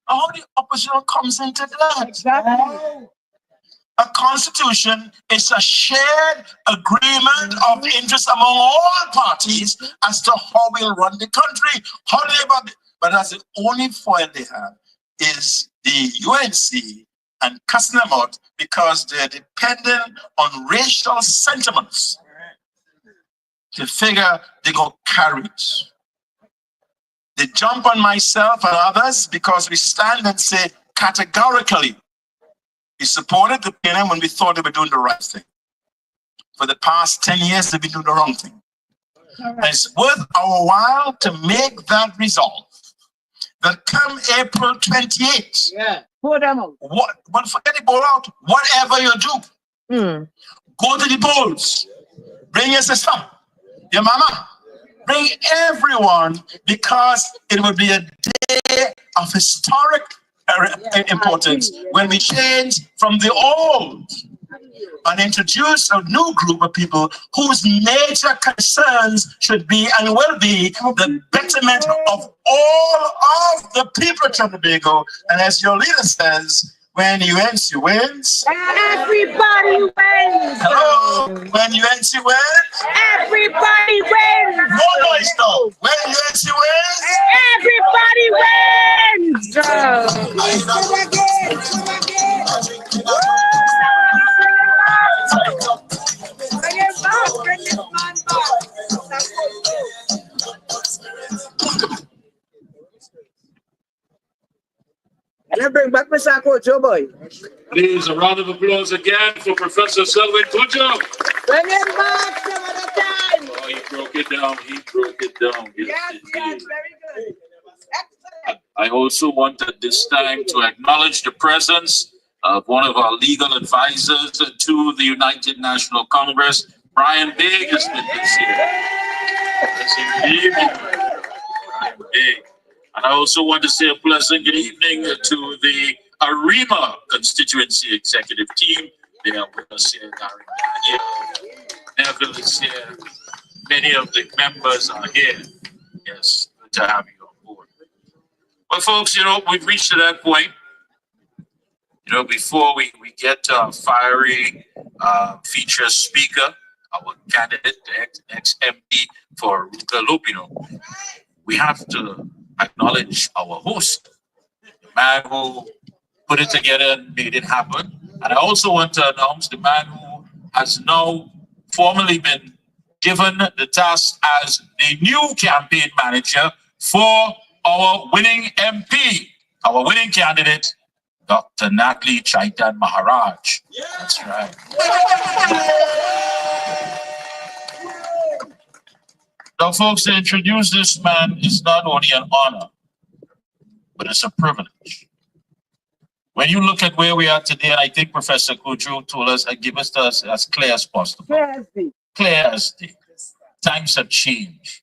How the opposition comes into that? Exactly. A constitution is a shared agreement of interest among all parties as to how we'll run the country. But that's the only foil they have is the UNC and cussing them out because they're dependent on racial sentiments to figure they're going to carry it. They jump on myself and others because we stand and say categorically, we supported the PNM when we thought they were doing the right thing. For the past 10 years, they've been doing the wrong thing. And it's worth our while to make that resolve. That come April 28th, but forget the ball out, whatever you do, go to the polls, bring your sister, your mama, bring everyone, because it will be a day of historic importance when we change from the old and introduce a new group of people whose major concerns should be and will be the betterment of all of the people of Tobago. And as your leader says, when UNC wins, Everybody wins. Hello, when UNC wins, Everybody wins. no noise though. When UNC wins, Everybody wins. And bring back Mr. Coach, oh boy. Please, a round of applause again for Professor Selwyn Kujo. Bring him back some other time. Oh, he broke it down. He broke it down. Yes, very good. Excellent. I also wanted this time to acknowledge the presence of one of our legal advisors to the United National Congress. Brian Big has been this year. Yes, indeed. Brian Big. And I also want to say a pleasant good evening to the Arima constituency executive team. They are with us here. Daniel, Neville is here. Many of the members are here. Yes, good to have you on board. Well, folks, we've reached to that point. Before we get to our fiery feature speaker, our candidate, the ex-MP for Ruka Lupino, we have to acknowledge our host, the man who put it together and made it happen. And I also want to announce the man who has now formally been given the task as the new campaign manager for our winning MP, our winning candidate, Dr. Natalie Chaitan Maharaj. Yeah. That's right. Now, folks, to introduce this man is not only an honor, but it's a privilege. When you look at where we are today, and I think Professor Kujo told us and give us as clear as possible. clear as day. Times have changed.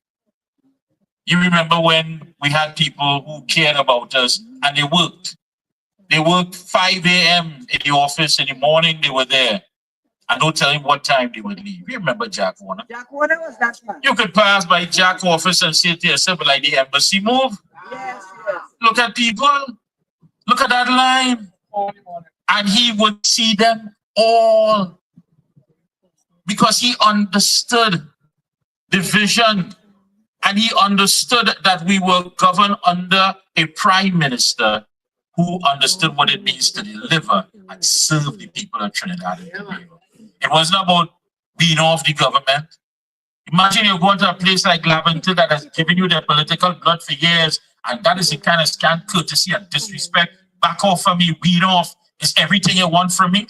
You remember when we had people who cared about us and they worked. They worked 5 a.m. in the office in the morning, they were there. And don't tell him what time they would leave. You remember Jack Warner? Jack Warner was that man. You could pass by Jack's office and say to yourself, like the embassy move. Yes. Look at people. Look at that line. And he would see them all. Because he understood the vision. And he understood that we were governed under a prime minister who understood what it means to deliver and serve the people of Trinidad and Tobago. It wasn't about being off the government. Imagine you're going to a place like Laventille that has given you their political blood for years, and that is the kind of scant courtesy and disrespect. Back off from me, weed off is everything you want from me.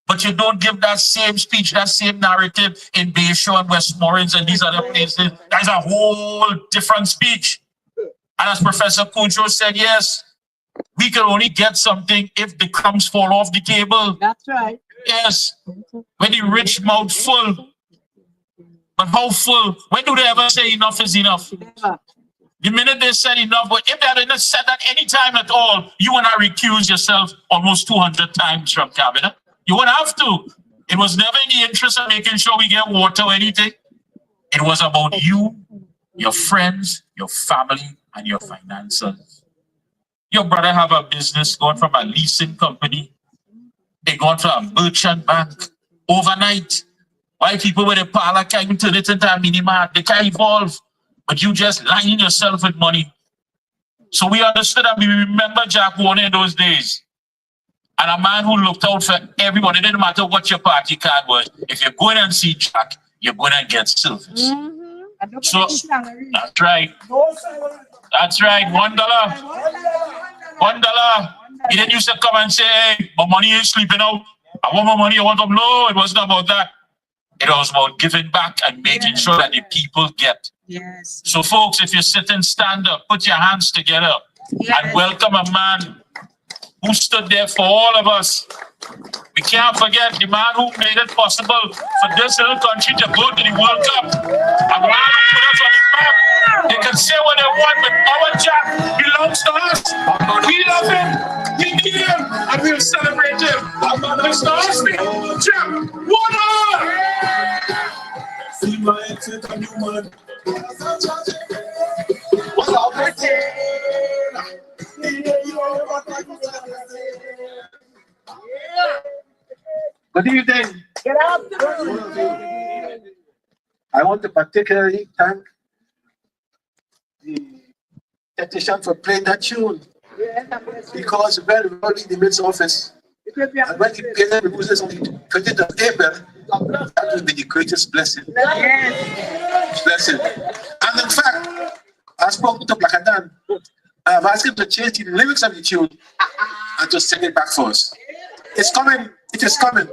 But you don't give that same speech, that same narrative in Bayshore and Westmoreland and these other places. That's a whole different speech. And as Professor Cujo said, yes, we can only get something if the crumbs fall off the table. That's right. Yes. When the rich mouth full. But how full? When do they ever say enough is enough? Never. The minute they said enough, but if they had not said that any time at all, you and I recuse yourself almost 200 times from cabinet. You wouldn't have to. It was never in the interest of making sure we get water or anything. It was about you, your friends, your family, and your finances. Your brother have a business going from a leasing company. They gone to a merchant bank overnight. Why people with a parlor can't even turn it into a mini mart? They can't evolve. But you just lining yourself with money. So we understood and we remember Jack Warner in those days. And a man who looked out for everyone. It didn't matter what your party card was. If you're going and see Jack, you're going to get service. So that's right. That's right. $1. $1. He didn't used to come and say, hey, my money ain't sleeping out. I want my money. I want them. No, it wasn't about that. It was about giving back and making sure that the people get. Yes. So folks, if you're sitting, stand up, put your hands together and welcome a man who stood there for all of us. We can't forget the man who made it possible for this little country to go to the World Cup. And put us on the map. They can say what they want, but our Jack belongs to us. We love him, we need him, and we'll celebrate him. It's the husband, Jack Warner! See my exit on you, man. What's up, Good evening. Get out. I want to particularly thank the technician for playing that tune. Because when we were in the midst office, and when he played the music on the 20th of April, that would be the greatest blessing. Blessing. And in fact, I spoke to Blackadan. I have asked him to change the lyrics of the tune and to sing it back for us. It's coming. It is coming.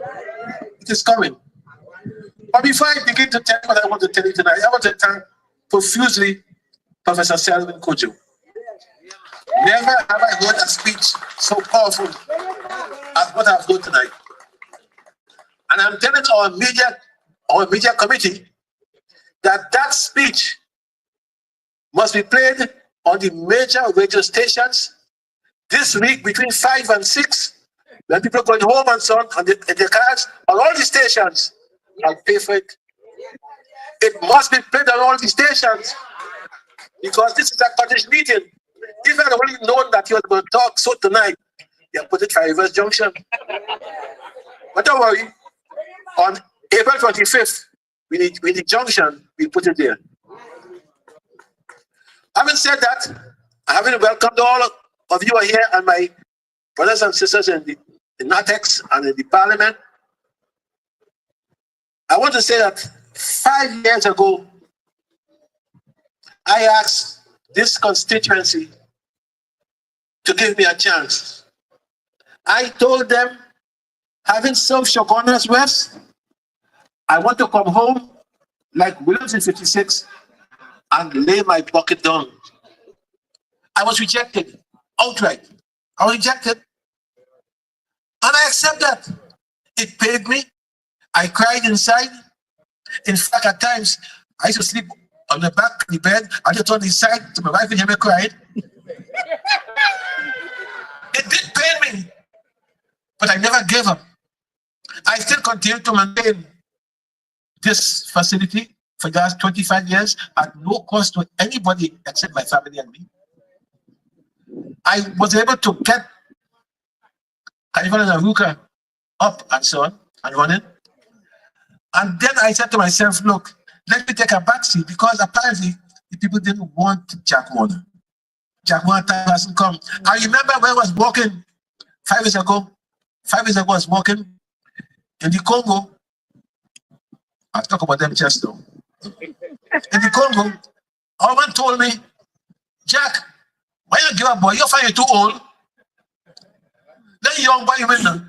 It is coming. But before I begin to tell you what I want to tell you tonight, I want to thank profusely Professor Selwyn Kojo. Never have I heard a speech so powerful as what I've heard tonight. And I'm telling our media committee that speech must be played on the major radio stations this week between 5 and 6. When people are going home and so on, in their cars, on all the stations, I'll pay for it. It must be played on all the stations because this is a Cottage meeting. If I had only known that you were going to talk so tonight, you put it for Reverse Junction. But don't worry, on April 25th, we need Junction, we put it there. Having said that, having welcomed all of you are here and my brothers and sisters in the NATEX and in the Parliament, I want to say that 5 years ago, I asked this constituency to give me a chance. I told them, having served Shogunas West, I want to come home like Williams in 56 and lay my bucket down. I was rejected outright. I was rejected. And I accept that. It paid me. I cried inside. In fact, at times, I used to sleep on the back of the bed. I just on the side to my wife and hear me crying. It did pain me, but I never gave up. I still continue to maintain this facility for the last 25 years at no cost to anybody except my family and me. I was able to get Carnival and Aruka up and so on and running. And then I said to myself, look, let me take a backseat because apparently the people didn't want Jack Warner. Jack Warner time hasn't come. I remember when I was walking 5 years ago. 5 years ago, I was walking in the Congo. I'll talk about them just now. In the Congo, a woman told me, Jack, why you give up, boy? You find you too old. Then young boy, you win now.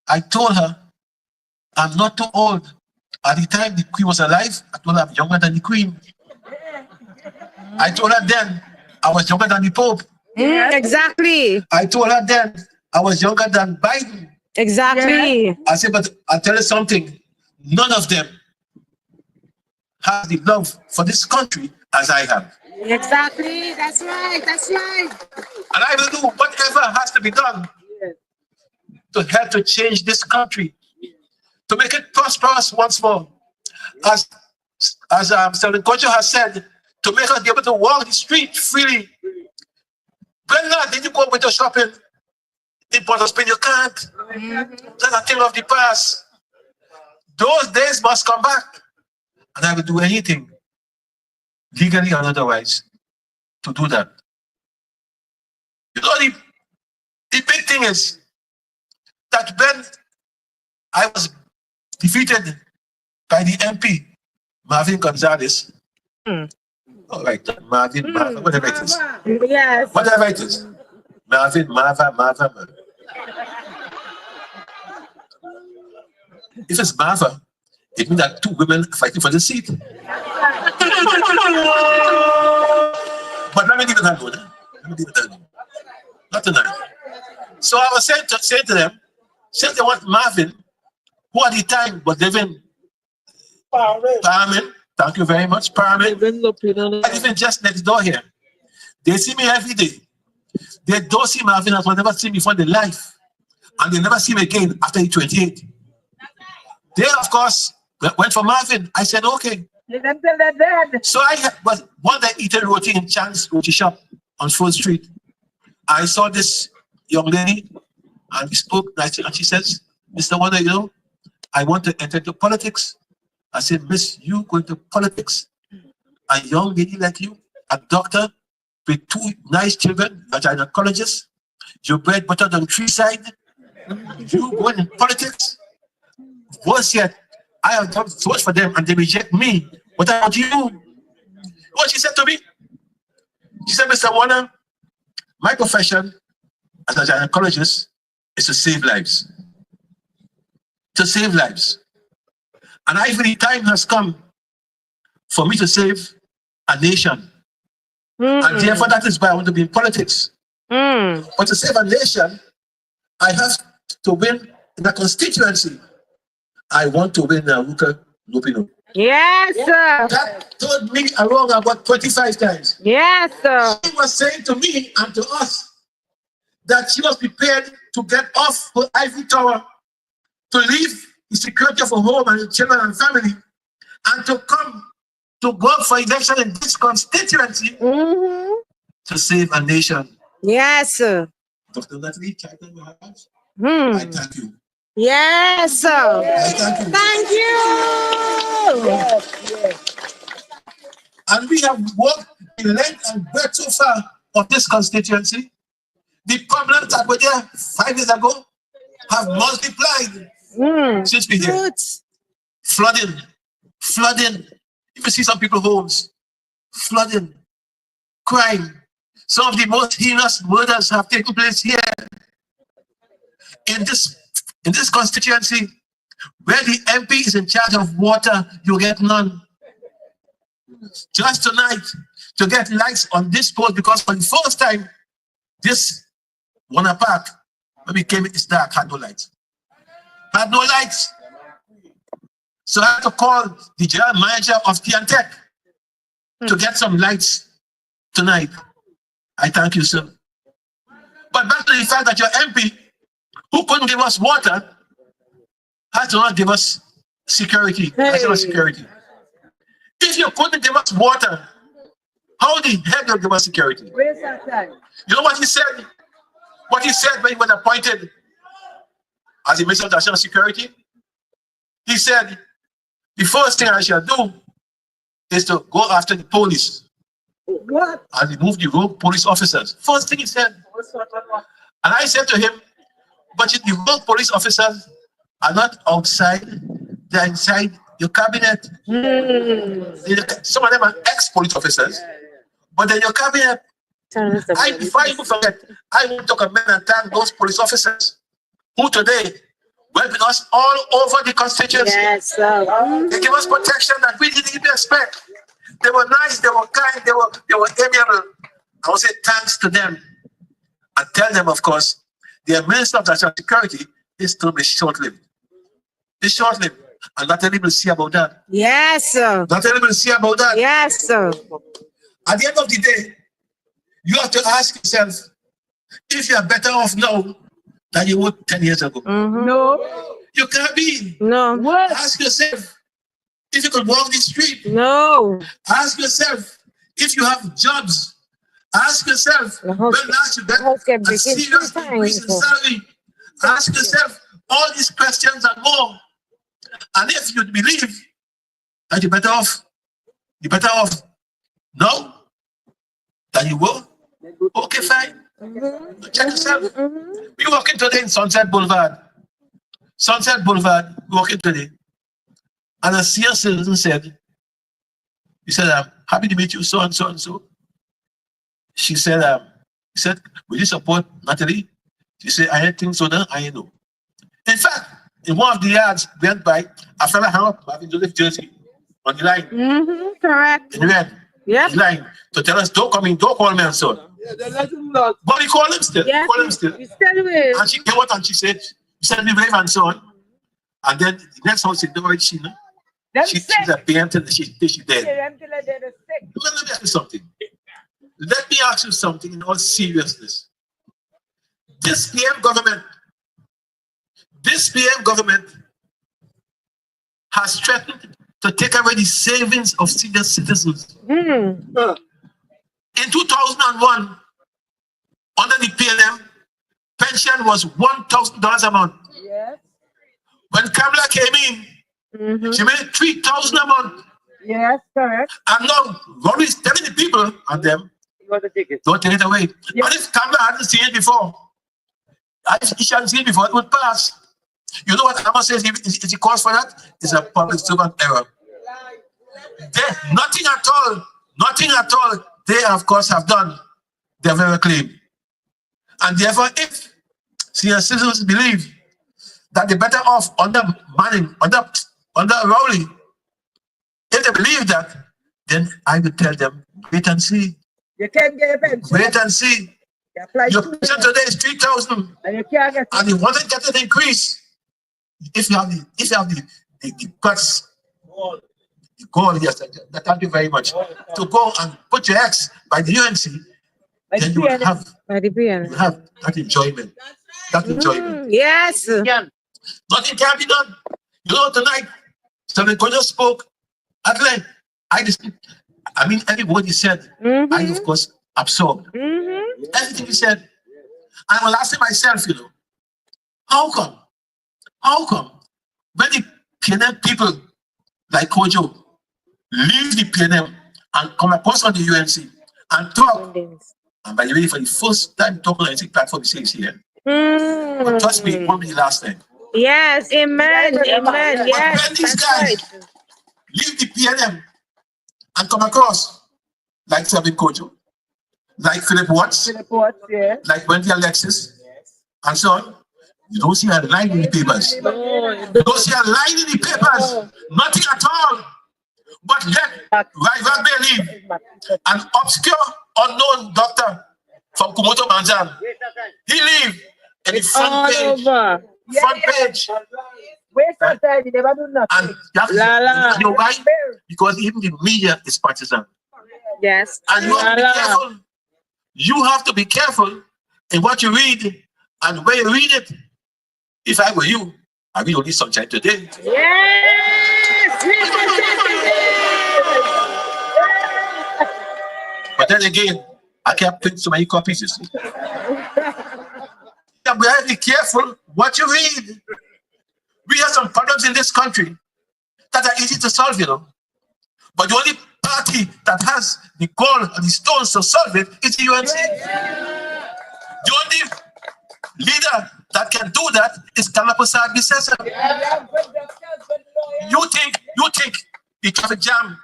I told her, I'm not too old. At the time the queen was alive, I told her I'm younger than the queen. I told her then I was younger than the Pope. Exactly. I told her then I was younger than Biden. Exactly. I said, but I'll tell you something. None of them have the love for this country as I have. Exactly. That's right. That's right. And I will do whatever has to be done to help to change this country, to make it prosperous once more. As Mr. Kojo has said, to make us be able to walk the street freely. When did you go with your shopping? In Port of Spain, you can't. That's a thing of the past. Those days must come back. And I will do anything, legally and otherwise, to do that. You know, the big thing is that when I was defeated by the MP, Marvin Gonzalez, all right, Marvin, whatever it is. Yes. Whatever it is. Marvin. If it's Marva, it means that two women fighting for the seat. But let me leave it alone. Not tonight. So I was saying to them, since they want Marvin, who at the time was living Parliament, thank you very much, Parliament, and even just next door here. They see me every day. They don't see Marvin as well, never see me for their life. And they never see me again after he's 28. They, of course, went for Marvin. I said, okay. So I was one day eating roti in Chan's roti shop on 4th Street. I saw this young lady and we spoke nicely, and she says, Mr. Wonder, you know, I want to enter into politics. I said, Miss, you go into politics? A young lady like you, a doctor with 2 nice children that are gynecologists, your bread buttered on 3 sides, you go in politics? Worse yet, I have done so much for them and they reject me. What about you? What she said to me? She said, Mr. Warner, my profession as a gynecologist is to save lives. To save lives. And I feel the time has come for me to save a nation. And therefore, that is why I want to be in politics. But to save a nation, I have to win in a constituency. I want to win Aruka Lupino. Yes, sir. That told me wrong about 25 times. Yes, sir. She was saying to me and to us that she was prepared to get off her ivory tower, to leave the security of her home and her children and family, and to come to go for election in this constituency to save a nation. Yes, sir. Dr. Natalie, Chaitan, Maharaj, I thank you. Yes, sir. I thank you. Thank you. And we have worked in length and breadth so far of this constituency. The problems that were there 5 years ago have multiplied since we here. Flooding. If you see some people's homes, flooding, crime. Some of the most heinous murders have taken place here. In this constituency, where the MP is in charge of water, you get none. Just tonight, to get lights on this post, because for the first time, this Warner Park, when we came, it's dark, had no lights. Had no lights. So I had to call the general manager of Tiantec to get some lights tonight. I thank you, sir. But back to the fact that your MP, who couldn't give us water, had to not give us security, national security. If you couldn't give us water, how the heck do you give us security? You know what he said? What he said when he was appointed as the Minister of National Security? He said, the first thing I shall do is to go after the police. What? And remove the rogue police officers. First thing he said. And I said to him, but the rogue police officers are not outside, they're inside your cabinet. Some of them are ex-police officers, but they're your cabinet. Before I even forget, I want to commend and thank those police officers who today were with us all over the constituency. Yes, they give us protection that we didn't even expect. They were nice, they were kind, they were amiable. I want to say thanks to them and tell them, of course, their Minister of National Security is to be short-lived. It's short-lived. And Natalie will see about that. yes, sir. Natalie will see about that. Yes, sir. At the end of the day, you have to ask yourself if you are better off now than you were 10 years ago. No. You can't be. No. What? Ask yourself if you could walk the street. No. Ask yourself if you have jobs. Ask yourself when last you got a serious increase in salary. Ask yourself all these questions and more. And if you believe that you're better off now than you were, okay, fine. Check yourself. We're walking today in Sunset Boulevard. We're walking today. And a senior citizen said, he said, I'm happy to meet you, so and so and so. She said, he said, will you support Natalie? She said, I didn't think so, now I know. In fact, in one of the yards went by, a fella hung up Marvin Joseph jersey on the line. Correct. In red. Yep. The line to tell us, don't come in, don't call me and so on. Yeah, they let him know. But we call him still. Yes, Call him still. you still will. And she came out and she said, me brave and so on. And then the next house, she don't worry, she know. She's a parent and she's dead. Them till they're sick. Let me ask you something. Let me ask you something in all seriousness. This PM government has threatened to take away the savings of senior citizens. In 2001, under the PLM, pension was $1,000 a month. Yes. When Kamala came in, she made $3,000 a month. Yes, correct. And now, Ronnie is telling the people and them, don't take it away. Yes. But if Kamala hadn't seen it before, if she hadn't seen it before, it would pass. You know what Amma says is the cause for that? It's a public servant error. Nothing at all, they of course have done their very claim. And therefore, if senior citizens believe that they're better off under Manning, under Rowley, if they believe that, then I would tell them, wait and see. You can't get a pension. Wait and see. Your pension today is 3,000, And you can't get and you want to get an increase. If you have the guts, the goal, yes, thank you very much, to go and put your ex by the UNC, then you will have that enjoyment. Yes. Nothing can be done. You know, tonight, Senator Kojo spoke at length. Every word he said, I, of course, absorbed. Everything he said. I was asking myself, you know, how come when the PNM people like Kojo leave the PNM and come across on the UNC and talk, and by the way, for the first time talking on the platform, he says here, but trust me, it won't be the last time. Yes, amen, amen, yes. But when these guys leave the PNM and come across, like Sabin Kojo, like Philip Watts, yeah. like Wendy Alexis, and so on, you don't see a line in the papers. You don't see a line in the papers. Nothing at all. But then, Rival Bay leave, an obscure, unknown doctor from Kumoto Manzan. He leave in the front page. Front page. Waste of time, you never do nothing. And you have to, Lala. you know why? Because even the media is partisan. Yes. And you have to be careful. You have to be careful in what you read and where you read it. If I were you, I read only Sunshine Today. Yes! But then again, I can't print so many copies, you see. Yeah, we have to be careful what you read. We have some problems in this country that are easy to solve, you know. But the only party that has the gold and the stones to solve it is the UNC. The only leader that can do that is Kalapasad Bisesa. You think the traffic jam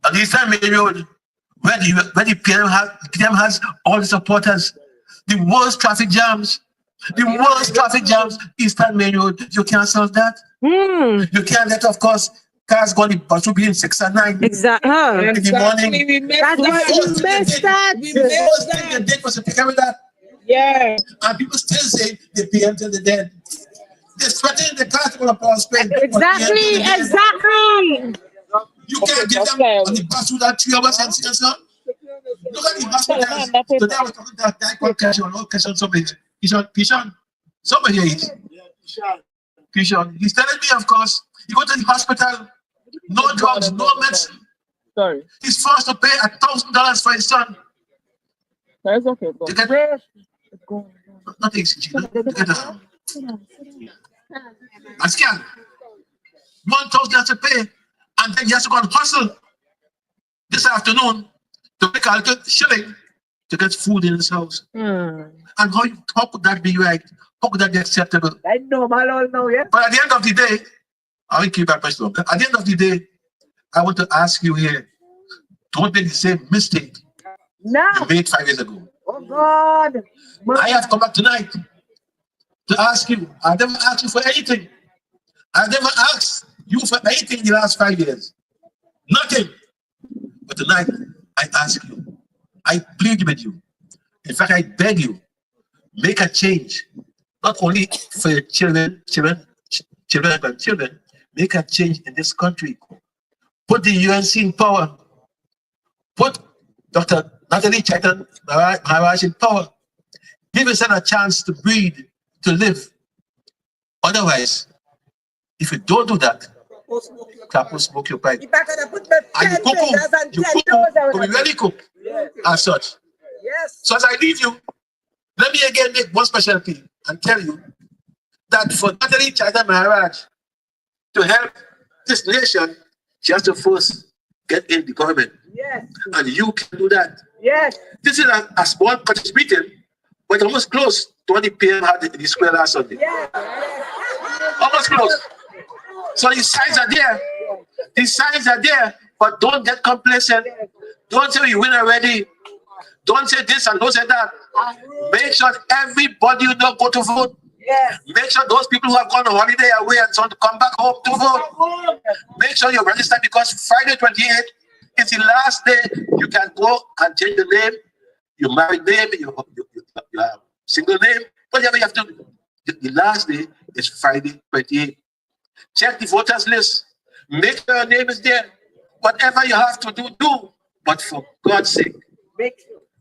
on the Eastern Main Road, where the PM has all the supporters, the worst traffic jams, Eastern Main Road, you can't solve that. You can't let, of course, cars go on the bus will be in 6 and 9 Exactly. in the morning. That's why you missed that. The first thing they did was to take care of that. Yeah. And people still say the PM till the dead. They're sweating the cars to Power Spain. Exactly. You can't get them on the bus without 3 hours and see yourself. Look at the bus hotels. Today I was talking to that guy called Keshan, somebody. Pishan. Somebody here is. Pishan. He's telling me, of course, you go to the hospital, no drugs, no medicine. Sorry. He's forced to pay $1,000 for his son. That's okay. To get not easy, to get a scan. $1,000 to pay, and then he has to go and hustle this afternoon to make a shilling to get food in his house. And how could that be right? How could that be acceptable? I know, my Lord, now, yeah. But at the end of the day, I will keep that much longer. At the end of the day, I want to ask you here, don't make the same mistake you made 5 years ago. Oh God. I have come back tonight to ask you. I never asked you for anything. I never asked you for anything in the last 5 years. Nothing. But tonight, I ask you. I plead with you. In fact, I beg you, make a change. Not only for your children and grandchildren, make a change in this country. Put the UNC in power. Put Dr. Natalie Chaitan Maharaj in power. Give us a chance to breathe, to live. Otherwise, if you don't do that, Kapu smoke your pipe. And you cook, will be really cook as such. Yes. So as I leave you, let me again make one special plea and tell you that for Natalie Chaitan Maharaj to help this nation, she has to first get in the government. Yes. And you can do that. Yes. This is a small cottage meeting, but almost close to what the PM had in the square last Sunday. Yes. Almost close. So the signs are there. The signs are there, but don't get complacent. Don't say you win already. Don't say this and don't say that. Make sure everybody you know go to vote. Yes. Make sure those people who have gone on holiday away and so on to come back home to vote. Make sure you're registered, because Friday 28th is the last day you can go and change the name, your married name, your single name, whatever you have to do. The last day is Friday 28th. Check the voters list. Make sure your name is there. Whatever you have to do, do. But for God's sake,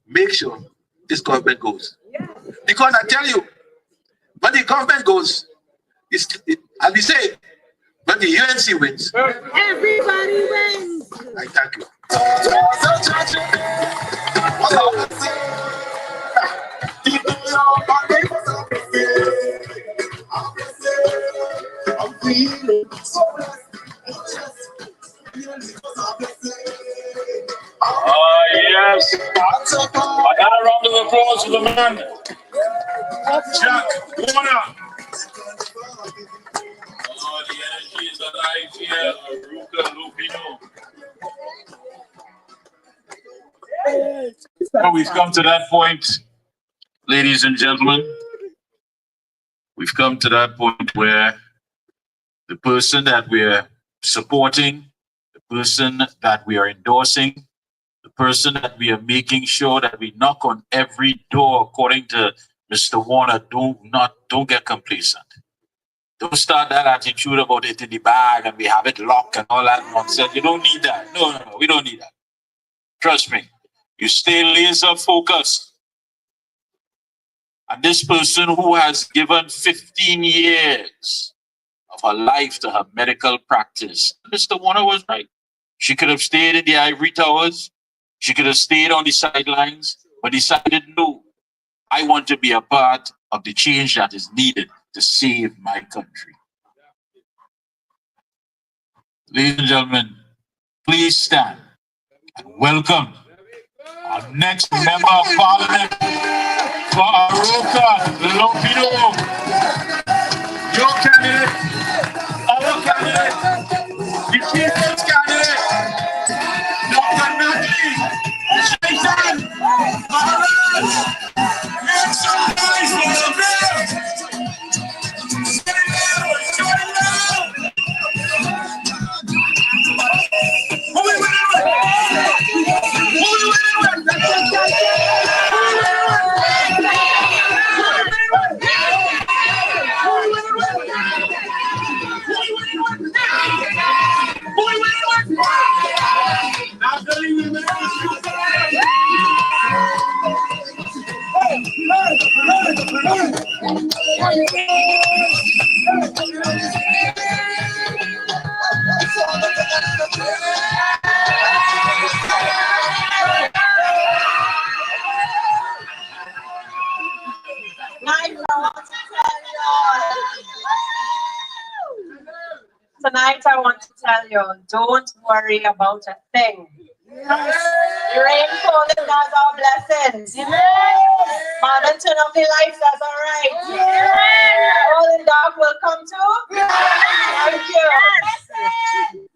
make sure this government goes. Because I tell you, when the government goes, as we say, when the UNC wins, Everybody wins. I thank you. Yes. Another round of applause for the man, Jack Warner. Oh, the energy is alive here, Ruka Lupino. So we've come to that point, ladies and gentlemen. We've come to that point where the person that we're supporting, the person that we are endorsing, the person that we are making sure that we knock on every door according to Mr. Warner, don't get complacent. Don't start that attitude about it in the bag and we have it locked and all that nonsense. You don't need that. No, we don't need that. Trust me. You stay laser focused. And this person who has given 15 years of her life to her medical practice, Mr. Warner was right. She could have stayed in the ivory towers. She could have stayed on the sidelines, but decided, no, I want to be a part of the change that is needed to save my country. Ladies and gentlemen, please stand and welcome our next member of parliament for Aroka Lopino. Your candidate, our candidate, the people's candidate, Dr. Natalie, Chaitan, Maharaj. Make some noise for the mayor. Tonight I want to tell you, don't worry about a thing. Yes. The rainfall is not our blessings. Yes. Man, and turn off the lights, that's all right. Yes. All in dark will come too. Yes. Thank you. Yes.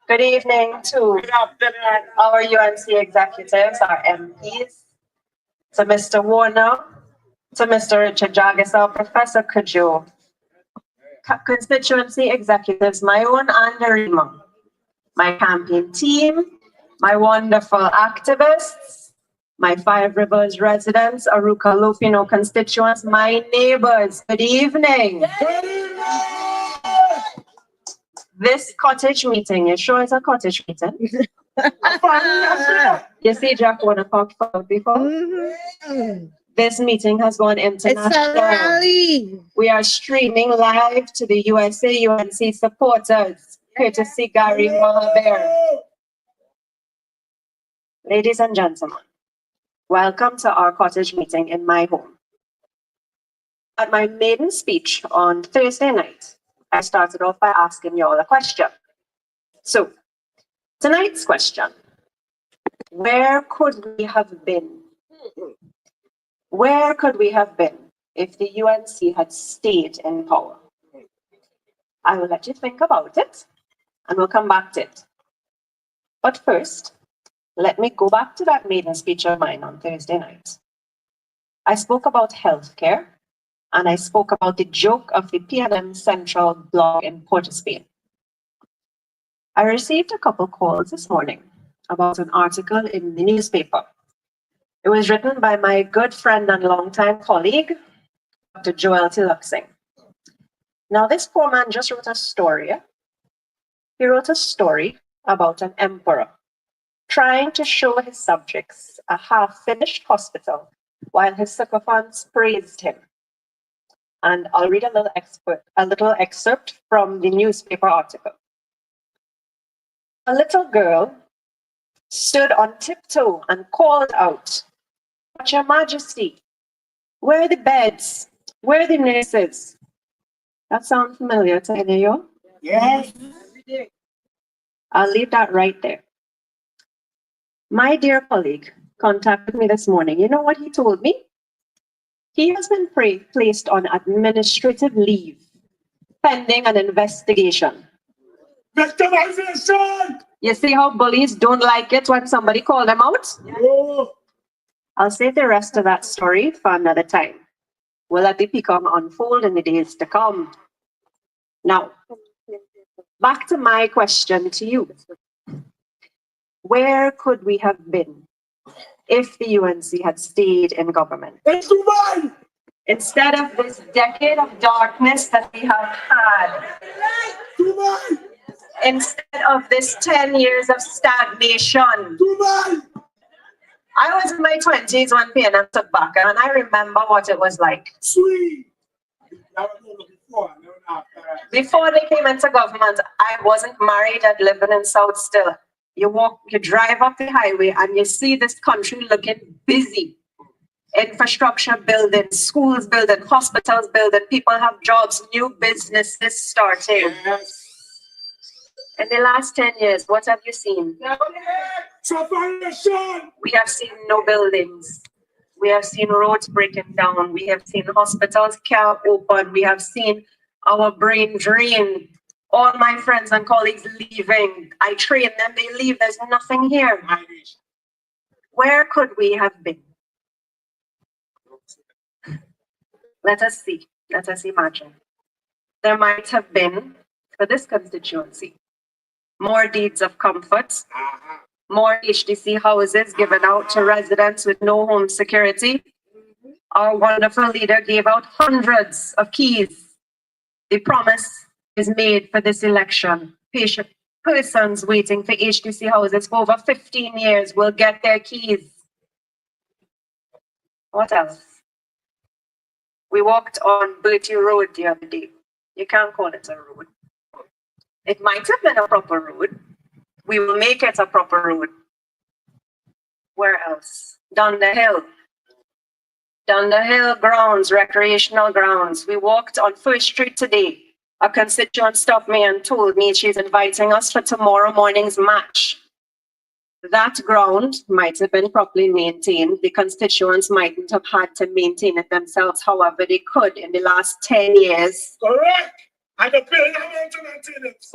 Good evening to our UNC executives, our MPs, to Mr. Warner, to Mr. Richard Jagisel, Professor Kujou, constituency executives, my own and Rima, my campaign team, my wonderful activists, my Five Rivers residents, Aruka Lupino constituents, my neighbors, good evening. This cottage meeting, you sure it's a cottage meeting? You see Jack wanna talk before? This meeting has gone international. It's a rally. We are streaming live to the USA UNC supporters, courtesy Gary Mahaber. Ladies and gentlemen, welcome to our cottage meeting in my home. At my maiden speech on Thursday night, I started off by asking you all a question. So, tonight's question, where could we have been? Where could we have been if the UNC had stayed in power? I will let you think about it and we'll come back to it. But first, let me go back to that maiden speech of mine on Thursday night. I spoke about healthcare and I spoke about the joke of the PNM Central blog in Port of Spain. I received a couple calls this morning about an article in the newspaper. It was written by my good friend and longtime colleague, Dr. Joel Tiluxing. Now, this poor man just wrote a story. He wrote a story about an emperor trying to show his subjects a half-finished hospital while his sycophants praised him. And I'll read a little excerpt from the newspaper article. A little girl stood on tiptoe and called out, "But your Majesty, where are the beds? Where are the nurses?" That sound familiar to any of you? Yes. I'll leave that right there. My dear colleague contacted me this morning. You know what he told me? He has been placed on administrative leave pending an investigation. Victimization! You see how bullies don't like it when somebody calls them out? Yeah. I'll save the rest of that story for another time. We'll let the PCOM unfold in the days to come. Now, back to my question to you. Where could we have been if the UNC had stayed in government. Instead of this decade of darkness that we have had, instead of this 10 years of stagnation, I was in my 20s when PNM took back, and I remember what it was like. Before they came into government, I wasn't married, I'd living in South still. You drive up the highway and you see this country looking busy. Infrastructure building, schools building, hospitals building, people have jobs, new businesses starting. Yes. In the last 10 years, what have you seen? We have seen no buildings. We have seen roads breaking down. We have seen hospitals can't open. We have seen our brain drain. All my friends and colleagues leaving. I train them, they leave. There's nothing here. Where could we have been? Let us see. Let us imagine. There might have been, for this constituency, more deeds of comfort, more HDC houses given out to residents with no home security. Our wonderful leader gave out hundreds of keys. The promise is made for this election. Persons waiting for HDC houses for over 15 years will get their keys. What else? We walked on Bertie Road the other day. You can't call it a road. It might have been a proper road. We will make it a proper road. Where else? Down the hill. Down the hill grounds, recreational grounds. We walked on First Street today. A constituent stopped me and told me she's inviting us for tomorrow morning's match. That ground might have been properly maintained. The constituents mightn't have had to maintain it themselves. However, they could in the last 10 years. Correct. And the building to maintain it.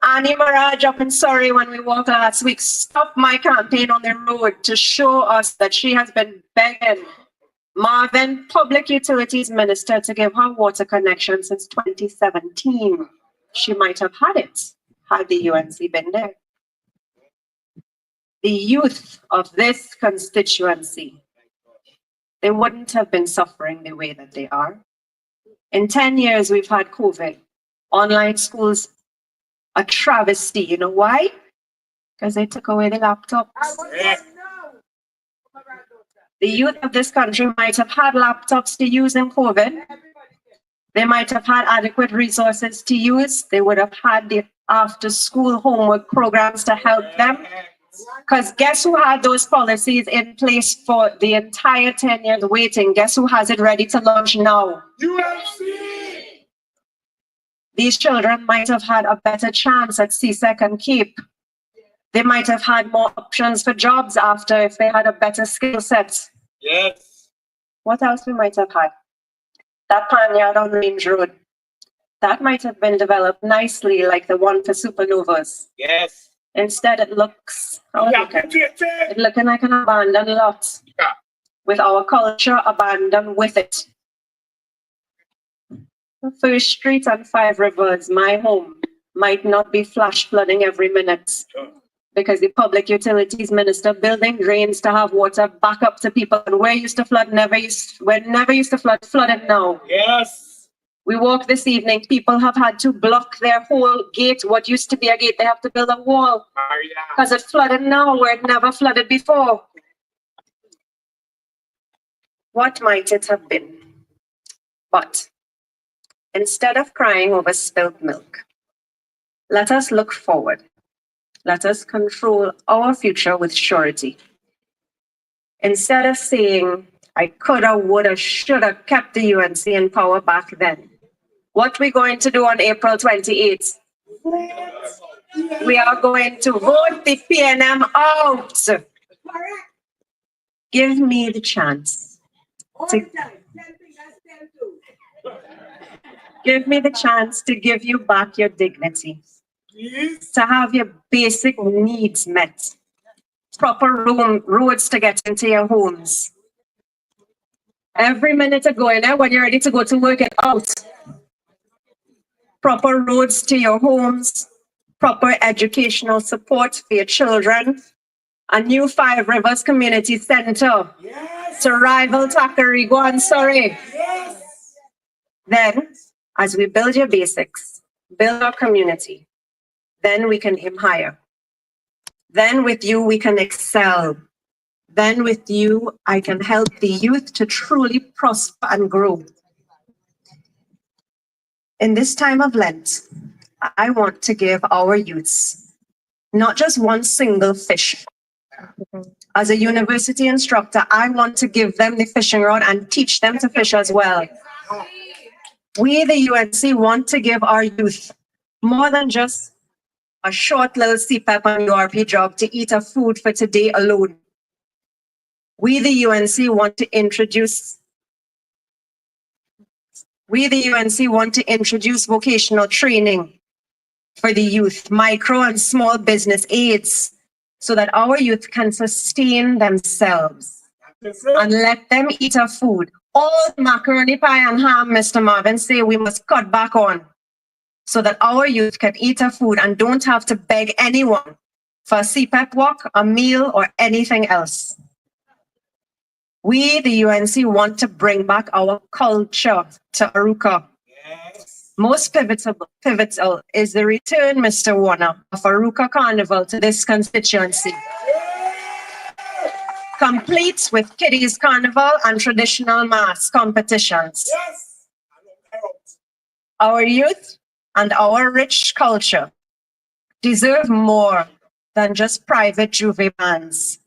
Annie Maharaj up in Surrey when we walked last week stopped my campaign on the road to show us that she has been begging Marvin, Public Utilities Minister, to give her water connection since 2017. She might have had it had the UNC been there. The youth of this constituency, they wouldn't have been suffering the way that they are. In 10 years, we've had COVID. Online schools, a travesty. You know why? Because they took away the laptops. The youth of this country might have had laptops to use in COVID. They might have had adequate resources to use. They would have had the after-school homework programs to help them. Because guess who had those policies in place for the entire 10 years waiting? Guess who has it ready to launch now? UNC! These children might have had a better chance at CSEC and CAPE. They might have had more options for jobs after if they had a better skill set. Yes. What else we might have had? That panyard on Range Road. That might have been developed nicely like the one for supernovas. Yes. Instead, it looks, it's looking like an abandoned lot. Yeah. With our culture abandoned with it. First Street and Five Rivers, my home, might not be flash flooding every minute. Sure. Because the Public Utilities Minister building drains to have water back up to people. And where used to flood, where never used to flood, flooded now. Yes. We walk this evening, people have had to block their whole gate. What used to be a gate, they have to build a wall. Because it flooded now where it never flooded before. What might it have been? But instead of crying over spilled milk, let us look forward. Let us control our future with surety. Instead of saying, I coulda, woulda, shoulda kept the UNC in power back then. What we're going to do on April 28th? We are going to vote the PNM out. Give me the chance. Give me the chance to give you back your dignity. To have your basic needs met. Proper roads to get into your homes. Every minute of going there when you're ready to go to work it out. Proper roads to your homes. Proper educational support for your children. a new Five Rivers Community Center to rival Tacarigua and Surrey. Then, as we build your basics, build our community, then we can aim higher. Then with you, we can excel. Then with you, I can help the youth to truly prosper and grow. In this time of Lent, I want to give our youths not just one single fish. As a university instructor, I want to give them the fishing rod and teach them to fish as well. We, the UNC, want to give our youth more than just a short little CPAP and URP job to eat a food for today alone. We, the UNC, want to introduce vocational training for the youth, micro and small business aids, so that our youth can sustain themselves and let them eat our food. All macaroni pie and ham, Mr. Marvin, say we must cut back on so that our youth can eat our food and don't have to beg anyone for a CPAP walk, a meal, or anything else. We, the UNC, want to bring back our culture to Aruka. Most pivotal is the return, Mr. Warner, of Aruka Carnival to this constituency. Complete with kiddies carnival and traditional mass competitions. Our youth and our rich culture deserve more than just private juve bands.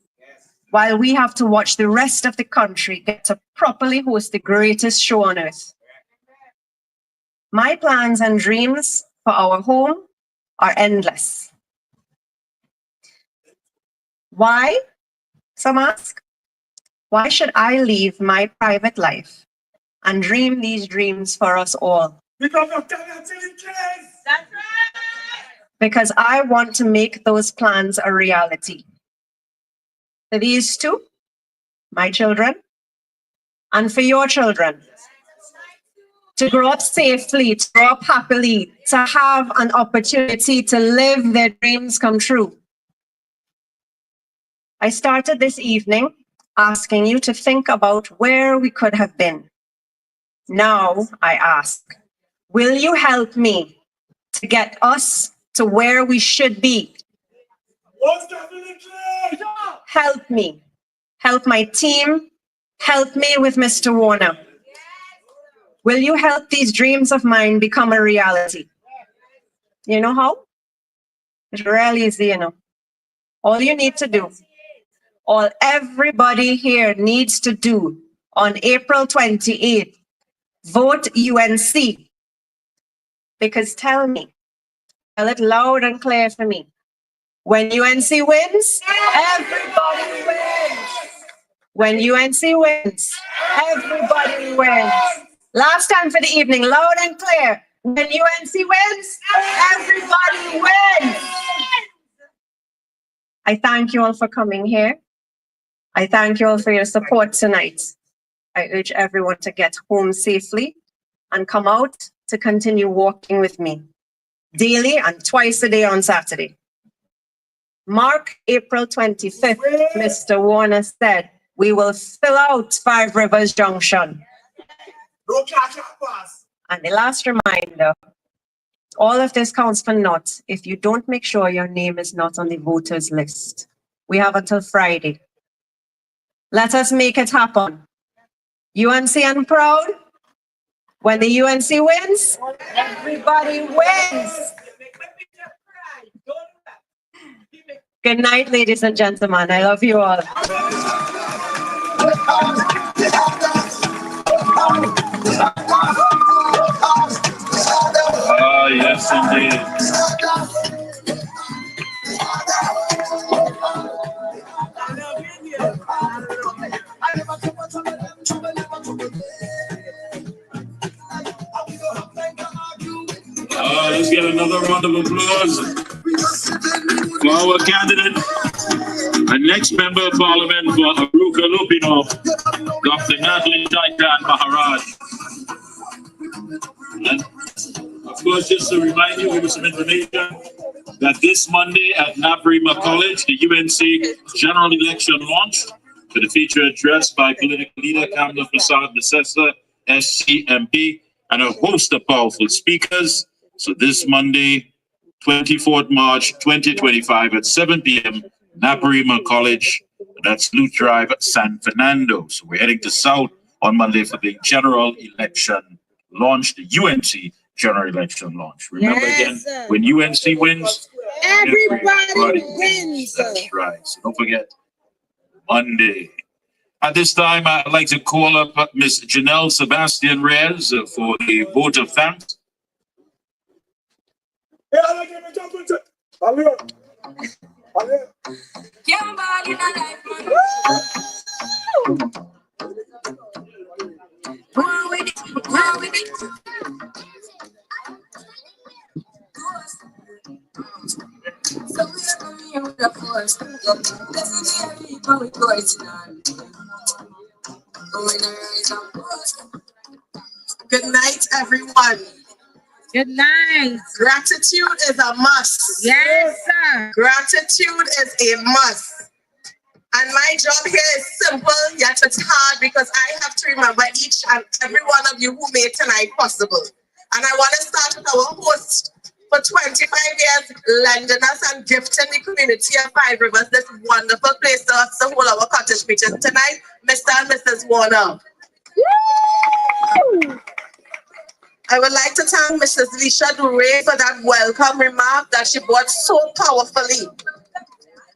While we have to watch the rest of the country get to properly host the greatest show on earth. My plans and dreams for our home are endless. Why? Some ask. Why should I leave my private life and dream these dreams for us all? Because of Natalie. That's right. Because I want to make those plans a reality. For these two, my children, and for your children. To grow up safely, to grow up happily, to have an opportunity to live their dreams come true. I started this evening asking you to think about where we could have been. Now I ask, will you help me to get us to where we should be? Help me. Help my team. Help me with Mr. Warner. Will you help these dreams of mine become a reality? You know how? It's really easy, you know. All you need to do, all everybody here needs to do on April 28th, vote UNC. Because tell it loud and clear for me. When UNC wins, everybody wins. When UNC wins, everybody wins. Last time for the evening, loud and clear. When UNC wins, everybody wins. I thank you all for coming here. I thank you all for your support tonight. I urge everyone to get home safely and come out to continue walking with me daily and twice a day on Saturday. Mark April 25th, Mr. Warner said, we will fill out Five Rivers Junction. And the last reminder, all of this counts for naught if you don't make sure your name is not on the voters list. We have until Friday. Let us make it happen. UNC and proud. When the UNC wins, everybody wins. Good night, ladies and gentlemen. I love you all. Ah, yes, indeed. Let's get another round of applause for our candidate and next member of parliament for Aruka Lupino, Dr. Natalie Chaitan Maharaj. And of course, just to remind you, give you some information. that this Monday at Naparima College, the UNC general election launched with a feature address by political leader Kamala Prasad Nassessa, SCMP, and a host of powerful speakers. So this Monday, 24th March 2025 at 7 p.m., Naparima College, that's Loop Drive, San Fernando. So we're heading to South on Monday for the general election launch, the UNC general election launch. Remember again, when UNC wins, everybody wins. That's right. So don't forget, Monday. At this time, I'd like to call up Miss Janelle Sebastian Reyes for the vote of thanks. So we are coming here with a force. This is the people with voice on. Good night, everyone. Good night. Gratitude is a must. Yes, sir. Gratitude is a must. And my job here is simple, yet it's hard because I have to remember each and every one of you who made tonight possible. And I want to start with our host for 25 years, lending us and gifting the community of Five Rivers this wonderful place to us to hold our cottage meeting tonight, Mr. and Mrs. Warner. Woo! I would like to thank Mrs. Lisha Duray for that welcome remark that she brought so powerfully.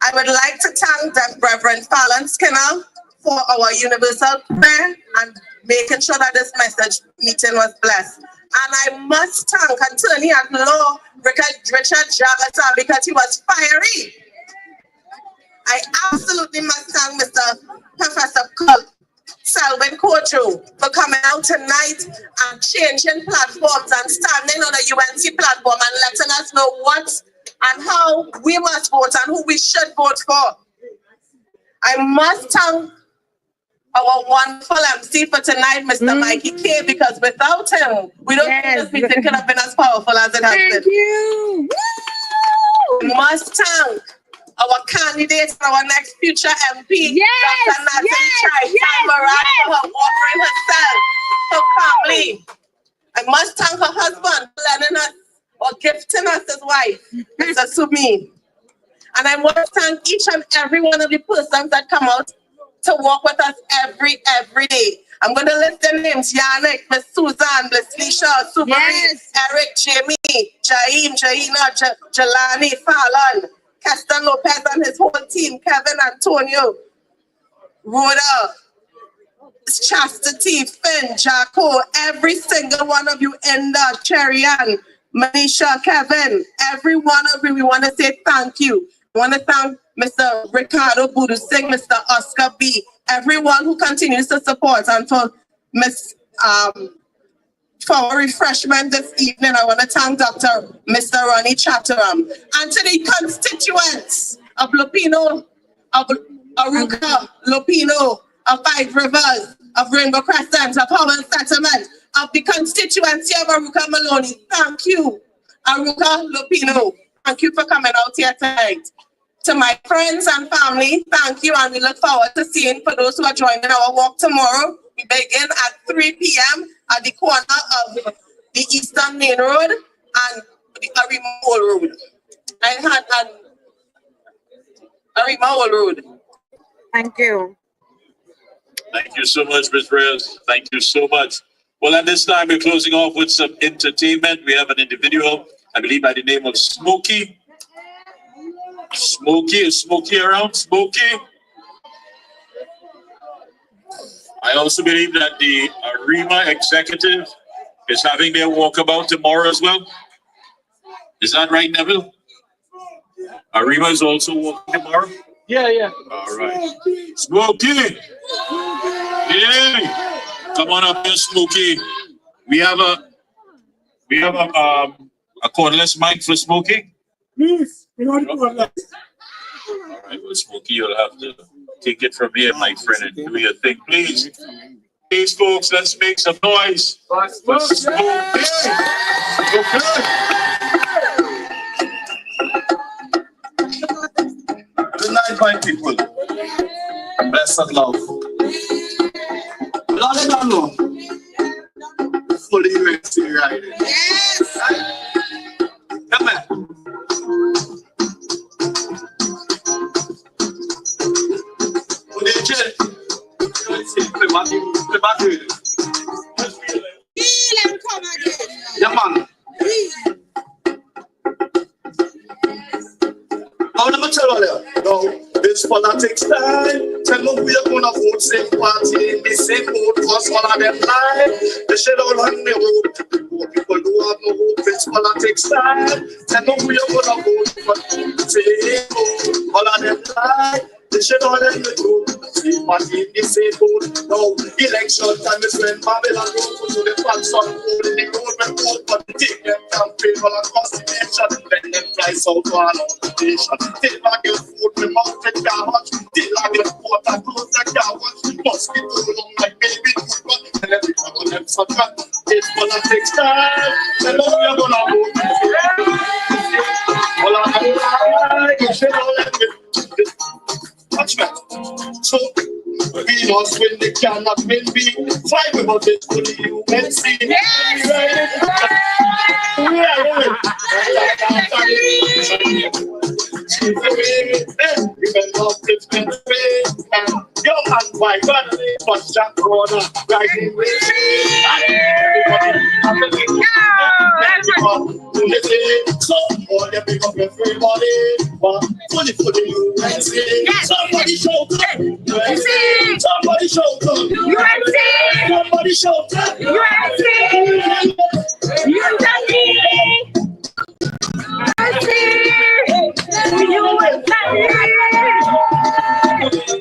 I would like to thank the Reverend Fallon Skinner for our universal prayer and making sure that this message meeting was blessed. And I must thank Attorney at Law Richard Jagata because he was fiery. I absolutely must thank Mr. Professor Selvin Kojo for coming out tonight and changing platforms and standing on a UNC platform and letting us know what and how we must vote and who we should vote for. I must thank our wonderful MC for tonight, Mr. Mikey K, because without him, we don't think this meeting could have been as powerful as it has been. Thank you. We must thank our candidate for our next future MP, Dr. Natalie Chaitan Maharaj, for her offering herself so calmly. I must thank her husband for letting us or gifting us his wife, Mr. Sumi. And I want to thank each and every one of the persons that come out to work with us every day. I'm going to list their names: Yannick, Miss Susan, Miss Lisha, Subari, Eric, Jamie, Jaim, Jaina, Jelani, Fallon, Keston Lopez and his whole team, Kevin, Antonio, Rhoda, Chastity, Finn, Jaco, every single one of you in the Cherian, Manisha, Kevin, every one of you, we want to say thank you. I want to thank Mr. Ricardo Budu Singh, Mr. Oscar B, everyone who continues to support, and for for our refreshment this evening, I want to thank Mr. Ronnie Chatteram, and to the constituents of Lupino, of Aruka, Lupino, of Five Rivers, of Rainbow Crescent, of Howard Settlement, of the constituency of Aruka Maloney. Thank you, Aruka, Lupino. Thank you for coming out here tonight. To my friends and family, thank you, and we look forward to seeing for those who are joining our walk tomorrow. We begin at 3 p.m. at the corner of the Eastern Main Road and the Arima Hall Road. And Arima Hall Road. Thank you. Thank you so much, Ms. Reyes. Thank you so much. Well, at this time, we're closing off with some entertainment. We have an individual, I believe, by the name of Smokey. Smokey, is Smokey around? Smokey? I also believe that the Arima executive is having their walkabout tomorrow as well. Is that right, Neville? Arima is also walking tomorrow? Yeah. All right. Smokey! Yeah! Come on up here, Smokey. We have a cordless mic for Smokey. Please, we don't want that. All right, well, Smokey, you'll have to take it from here, my friend, and do your thing, please. Please, folks, let's make some noise for Smokey. Okay. my people. Blessed love. Lord, I don't know. Fully UNC riding. Yes. Come on. Yeah, man. How am I tell you? No, this politics time. Tell me we are gonna vote same party in the same vote cause all of them lie. They should all hang the road. People who have no hope, it's politics time. Tell me we are gonna vote for the same vote. All of them lie. They should all hang the road. Same party in the same vote. No, election time is when Babylon goes to the facts on hold in the road when vote for the take them campaign all across the nation. Let them fly south to all the nation. Take back your food, we must take our watch. Take back your food and close the car watch. Must be too long like baby food. And every time on them suck up. It's politics time. Tell us we are gonna vote. All of them lie. You should all let me. Watch that. So, we must win, they cannot win. We fight about it for the UNC. Yo, and why God, but Jack Corner, riding with so, all the big up everybody, but fully for the UNC. Somebody shout up, UNC. Somebody shout up, UNC. Somebody shout up, UNC.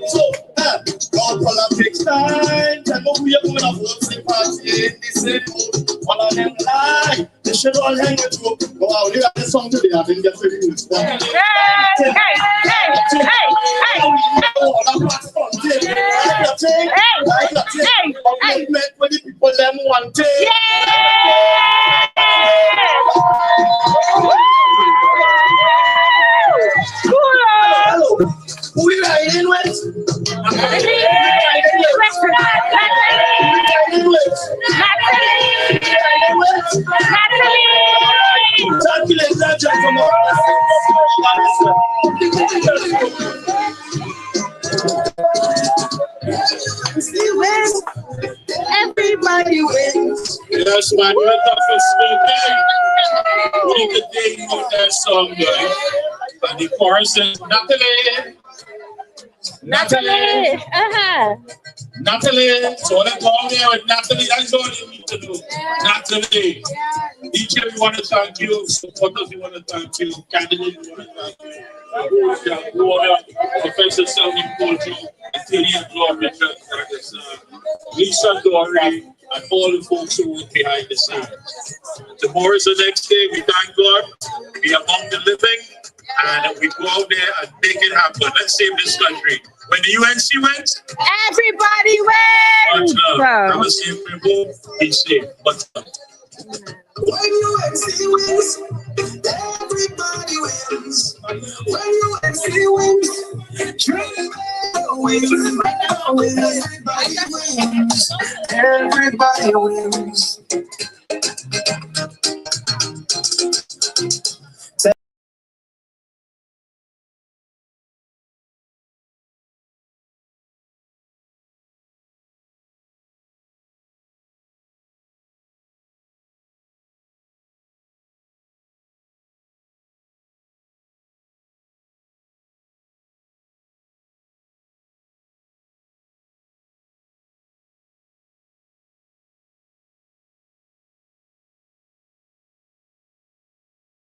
So, all politics time. Tell me we are going to vote same party in the same vote. All of them lie. They should all hang with you. Go out, you got this song today. I didn't get to use that. When the people them want it. Hello. Who we riding with? Natalie. Everybody wins. Yes, man, you're not for speaking. We need to dig on that song, guys. And the chorus is Natalie. Natalie. Natalie. So let's go there with Natalie. That's all you need to do. Natalie. Each of you want to thank you. Supporters, you want to thank you. Candidates, you want to thank you. Who are Professor Selmy Poultry, Atelier Glory, Lisa Dory, and all the folks who work behind the scenes. Tomorrow is the next day. We thank God. We are among the living. And we go out there and make it happen. Let's save this country. When the UNC wins, everybody wins. Have a safe people. Be safe. But when UNC wins, everybody wins. When UNC wins, dream wins. Everybody wins. Everybody wins.